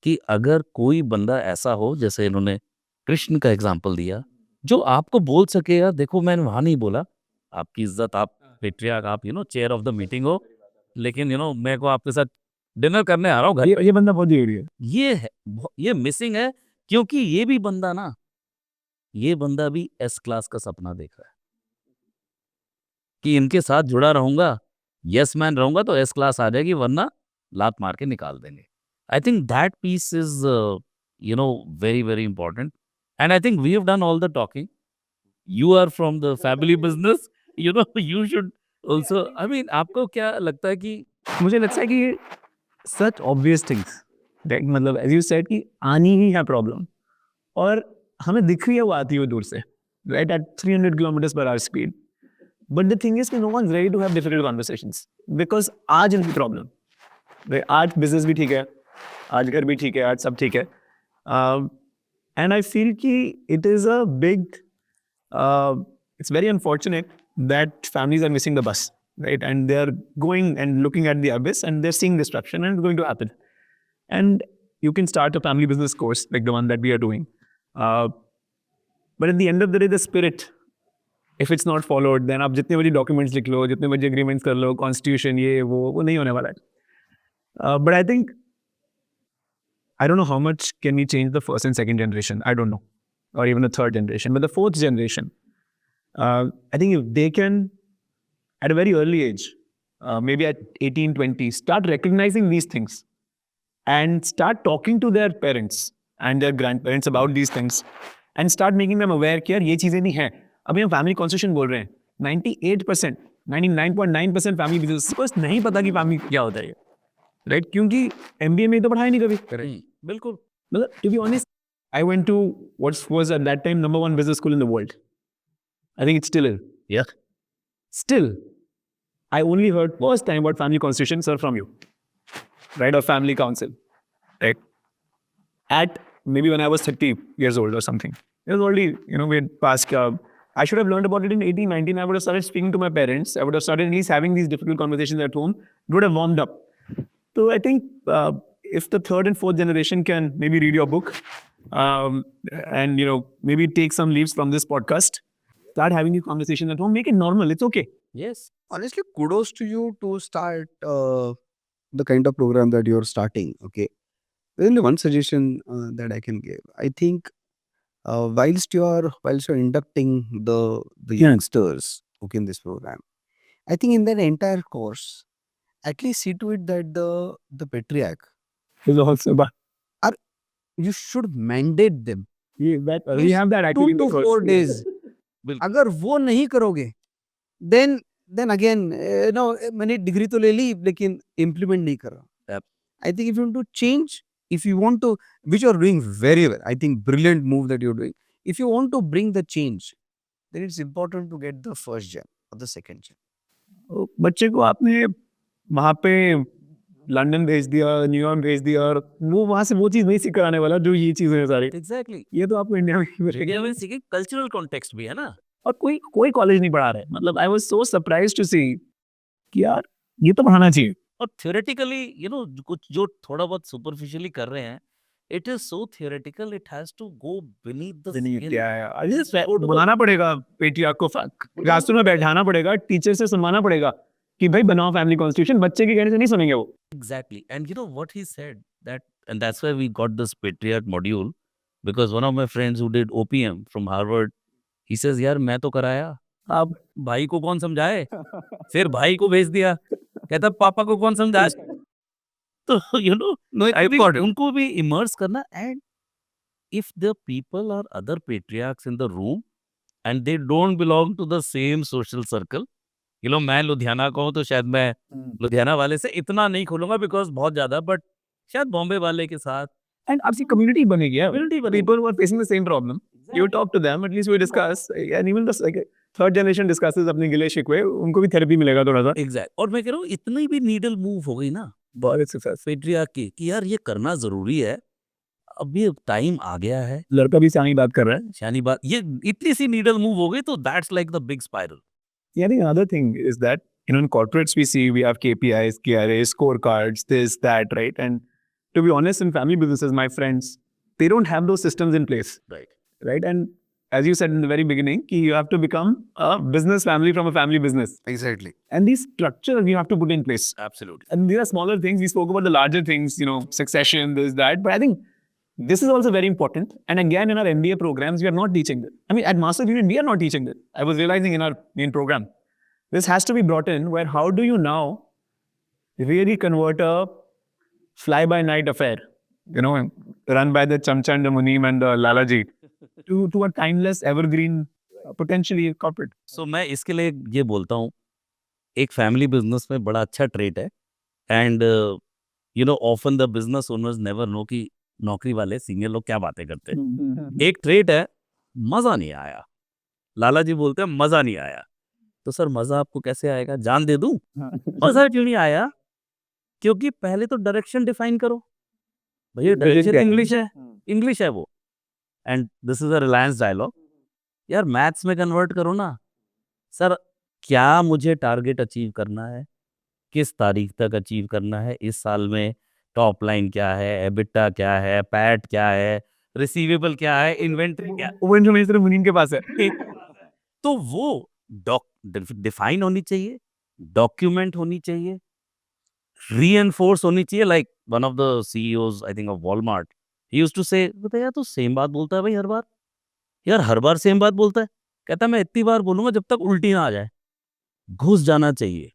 कि अगर कोई बंदा ऐसा हो, जैसे इन्होंने कृष्ण का एग्जाम्पल दिया, जो आपको बोल सके यार देखो मैंने वहाँ नहीं बोला, आपकी इज़्ज़त आप पेट्रियार्क आप चेयर ऑफ द मीटिंग हो, लेकिन मेरे को आपके साथ डिनर करने आ रहा हूँ घर। ये बंदा बहुत जीड़ी है। ये मिसिंग है क्योंकि ये बंदा भी एस क्लास का सपना देख रहा है कि इनके साथ जुड़ा रहूंगा, यस मैन रहूंगा तो एस क्लास आ जाएगी, वरना लात मार के निकाल देंगे। I think that peace is very very important and I think we have done all the talking. You are from the family business, you should also. I mean, आपको क्या लगता है कि मुझे लगता है कि सच ऑब्वियस थिंग्स लाइक मतलब एज यू सेड कि आनी ही है प्रॉब्लम और हमें दिख रही है वो आती है दूर से right at 300 kilometre per hour speed but the thing is कि no one is ready to have difficult conversations because आज इनकी प्रॉब्लम आज बिजनेस भी ठीक है आज घर भी ठीक है आज सब ठीक है एंड आई फील कि it is a big it's very unfortunate that families are missing the bus, right? And they're going and looking at the abyss and they're seeing destruction and it's going to happen. And you can start a family business course like the one that we are doing. But at the end of the day, the spirit, if it's not followed, then आप जितने बड़ी documents लिख लो, जितने बड़ी agreements कर लो, constitution ये वो नहीं होने वाला है. But I think, I don't know how much can we change the first and second generation. I don't know. Or even the third generation. But the fourth generation, I think if they can, at a very early age, maybe at 18, 20, start recognizing these things and start talking to their parents and their grandparents about these things and start making them aware कि यार ये चीज़ें नहीं हैं. अभी हम family constitution बोल रहे हैं 98%, 99.9% फैमिली बिजनेस बस नहीं पता कि फैमिली क्या होता है राइट क्योंकि MBA में तो पढ़ाया नहीं कभी. बिल्कुल मतलब to be honest, I went to what was at that time #1 business school in the world. I think it still is. Yeah. Still, I only heard first time about family constitution, sir, from you, right? Or family council, right? At maybe when I was 30 years old or something. It was already, we had passed. I should have learned about it in 18, 19. I would have started speaking to my parents. I would have started at least having these difficult conversations at home. It would have warmed up. So I think if the third and fourth generation can maybe read your book, and maybe take some leaves from this podcast, start having these conversations at home, make it normal. It's okay. yes Honestly, kudos to you to start the kind of program that you're starting. Okay, there's only one suggestion that I can give. I think whilst you're inducting the youngsters, okay, in this program, I think in that entire course, at least see to it that the patriarch, It's also, but you should mandate them we have that 2 actually in the to course. 4 days. बिल्कुल अगर वो नहीं करोगे then again मैंने degree तो ले ली लेकिन implement नहीं कर रहा. Yep. I think if you want to change, if you want to, which you are doing very well, I think brilliant move that you're doing. If you want to bring the change, then it's important to get the first gen or the second gen. तो बच्चे को आपने वहाँ पे London भेज दिया New York भेज दिया और वो वहाँ से वो चीज़ नहीं सीख कर आने वाला जो ये चीज़ें हैं सारी एग्जैक्टली ये तो आपको इंडिया में ही मिलेगी. इंडिया में सीखे कल्चरल कॉन्टेक्स्ट भी है ना. और कोई कॉलेज नहीं पढ़ा रहे मतलब I was so surprised to see कि यार ये तो पढ़ाना चाहिए. और थियोरेटिकली कुछ जो थोड़ा बहुत सुपरफिशियली कर रहे हैं, it is so theoretical, it has to go beneath the skin. बुलाना पड़ेगा पेट्रियार्क को रास्तों में बैठाना पड़ेगा टीचर से सुनवाना पड़ेगा कि भाई बनाओ फैमिली कॉन्स्टिट्यूशन. बच्चे के कहने से नहीं सुनेंगे वो. Exactly. And you know what he said? And that's why we got this patriarch module. Because one of my friends who did OPM from Harvard, he says, यार मैं तो कराया, अब भाई को कौन समझाए? फिर भाई को भेज दिया, कहता पापा को कौन समझाए? तो No, I think उनको भी immerse करना. And if the people are other patriarchs in the room and they don't belong to the same social circle, मैं लुधियाना का हूँ तो शायद मैं लुधियाना वाले से इतना नहीं खोलूंगा बिकॉज बहुत ज्यादा, बट शायद बॉम्बे वाले के साथ एंड आपसी कम्युनिटी बनेगी यार. Community बनेगी. People who are facing the same problem, you talk to them, at least we discuss, and even the third generation discusses अपने गिले शिकवे, उनको भी थेरेपी मिलेगा थोड़ा सा. एग्जैक्ट. और मैं कह रहा हूँ इतनी भी नीडल मूव हो गई ना बहुत सक्सेस. पेट्रियार्क की कि यार ये करना जरूरी है, अब ये टाइम आ गया है. लड़का भी सियानी बात कर रहा है. शानी बात ये इतनी सी नीडल मूव हो गई तो that's like the big spiral. Yeah, I think another thing is that in corporates we see we have KPIs, KRAs, scorecards, this, that, right? And to be honest, in family businesses, my friends, they don't have those systems in place, Right. right? And as you said in the very beginning, you have to become a business family from a family business. Exactly. And these structures you have to put in place. Absolutely. And these are smaller things. We spoke about the larger things, succession, this, that. But I think this is also very important. And again, in our MBA programs, we are not teaching that. I mean, at Masters Union, we are not teaching that. I was realizing in our main program. This has to be brought in where how do you now really convert a fly-by-night affair, run by the Chamchand, the Muneem and the Lalaji to a timeless, evergreen, potentially corporate. So मैं इसके लिए ये बोलता हूँ, एक family business में बड़ा अच्छा ट्रेट है and often the business owners never know कि नौकरी वाले सीनियर लोग क्या बातें करते हैं। एक ट्रेट है, मजा नहीं आया। लाला जी बोलते हैं मजा नहीं आया। तो सर मजा आपको कैसे आएगा? जान दे दूं? मजा क्यों नहीं आया? क्योंकि पहले तो डायरेक्शन डिफाइन करो। भैया डायरेक्शन इंग्लिश है वो। And this is a Reliance dialogue. यार मैथ्स में कन्वर्ट करो ना। सर क्या मुझे टारगेट अचीव करना है? किस तारीख तक अचीव करना है? इस साल में टॉप लाइन क्या है, एबिटा क्या है, पैट क्या है, रिसीवेबल क्या है, इन्वेंट्री क्या है? वो इन्फॉर्मेशन मुनीम के पास है। तो वो डिफाइन होनी चाहिए, डॉक्यूमेंट होनी चाहिए, रीएनफोर्स होनी चाहिए। Like one of the CEOs I think of Walmart, he used to say, यार तो सेम बात बोलता है भाई हर बार। यार हर बार सेम बात बोलता है। कहता है मैं इतनी बार बोलूंगा जब तक उल्टी ना आ जाए। घुस जाना चाहिए।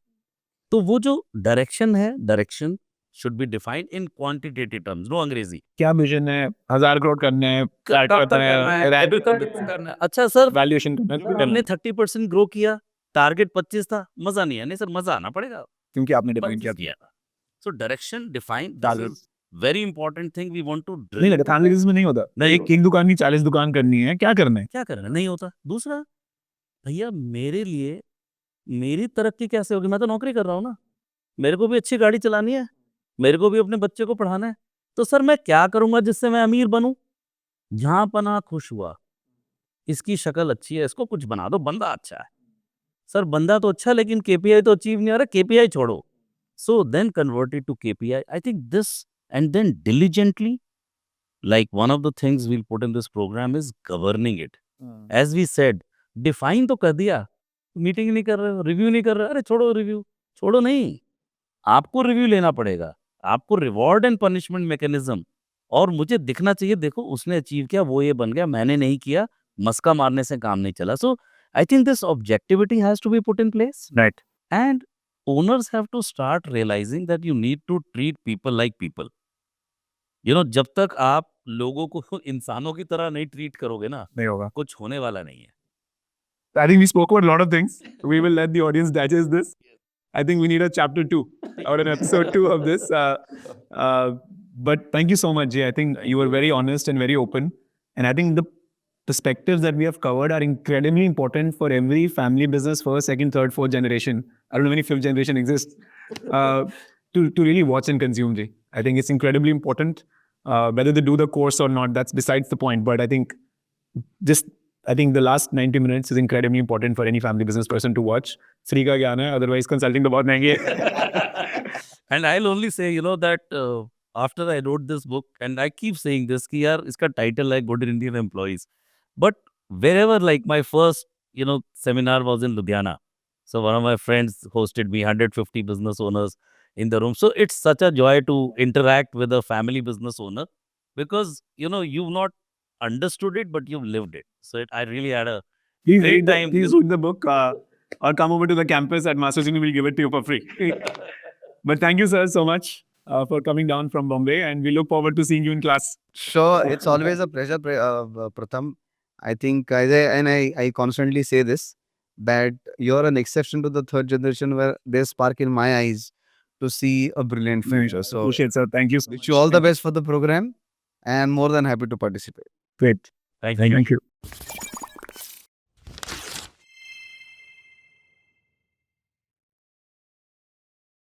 तो वो जो डायरेक्शन है, direction should be defined in quantitative terms, no अंग्रेजी। क्या विजन है? 1000 करोड़ करना है, अच्छा सर, वैल्यूएशन हमने 30% ग्रो किया, टारगेट 25 था, मजा नहीं है। नहीं सर, मजा आना पड़ेगा क्योंकि आपने डिफाइन किया। So direction define, very important thing we want to नहीं लगा फैमिली बिजनेस में नहीं होता। नहीं। एक दुकान की 40 दुकान करनी है, क्या करना है? क्या करना नहीं होता। दूसरा, भैया मेरे लिए मेरी तरक्की कैसे होगी? मैं तो नौकरी कर रहा हूँ ना, मेरे को भी अच्छी गाड़ी चलानी है, मेरे को भी अपने बच्चे को पढ़ाना है। तो सर मैं क्या करूंगा जिससे मैं अमीर बनूं? जहां पना खुश हुआ, इसकी शक्ल अच्छी है, इसको कुछ बना दो, बंदा अच्छा है। सर बंदा तो अच्छा है लेकिन केपीआई तो अचीव नहीं आ रहा। केपीआई छोड़ो, so then convert it to KPI. I think this, and then diligently, like one of the things we'll put in this program is governing it. As we said, define तो कर दिया, meeting नहीं कर रहे हो, review नहीं कर रहे, अरे छोड़ो रिव्यू, छोड़ो नहीं, आपको रिव्यू लेना पड़ेगा। आपको रिवॉर्ड एंड पनिशमेंट मैकेनिज्म, और मुझे दिखना चाहिए देखो उसने अचीव किया, वो ये बन गया, मैंने नहीं किया, मस्का मारने से काम नहीं चला। So I think this objectivity has to be put in place, right. And owners have to start realising that you need to treat people like people. जब तक आप लोगों को इंसानों की तरह नहीं ट्रीट करोगे ना, नहीं होगा। कुछ होने वाला नहीं है। I think we spoke about a lot of things. We will let the audience digest this. I think we need a chapter 2 or an episode 2 of this. But thank you so much, Jay. I think you were very honest and very open. And I think the perspectives that we have covered are incredibly important for every family business, first, second, third, fourth generation. I don't know if any fifth generation exists. To really watch and consume, Jay. I think it's incredibly important. Whether they do the course or not, that's besides the point. But I think the last 90 minutes is incredibly important for any family business person to watch. Free ka gyan hai, otherwise consulting to bahut mehengi hai. And I'll only say, that after I wrote this book, and I keep saying this, कि यार इसका title है Good Indian Employees. But wherever, like my first, seminar was in Ludhiana. So one of my friends hosted me, 150 business owners in the room. So it's such a joy to interact with a family business owner, because you've not understood it, but you've lived it. So I really had a great time. Please read the book or come over to the campus at Masters Union. We'll give it to you for free. But thank you, sir, so much for coming down from Bombay, and we look forward to seeing you in class. Sure, it's always a pleasure, Pratham. I think, I constantly say this, that you're an exception to the third generation, where there's spark in my eyes to see a brilliant future. So, Appreciate, sir. Thank you so wish much. you all the best for the program, and more than happy to participate. Great. Thank you. Thank you.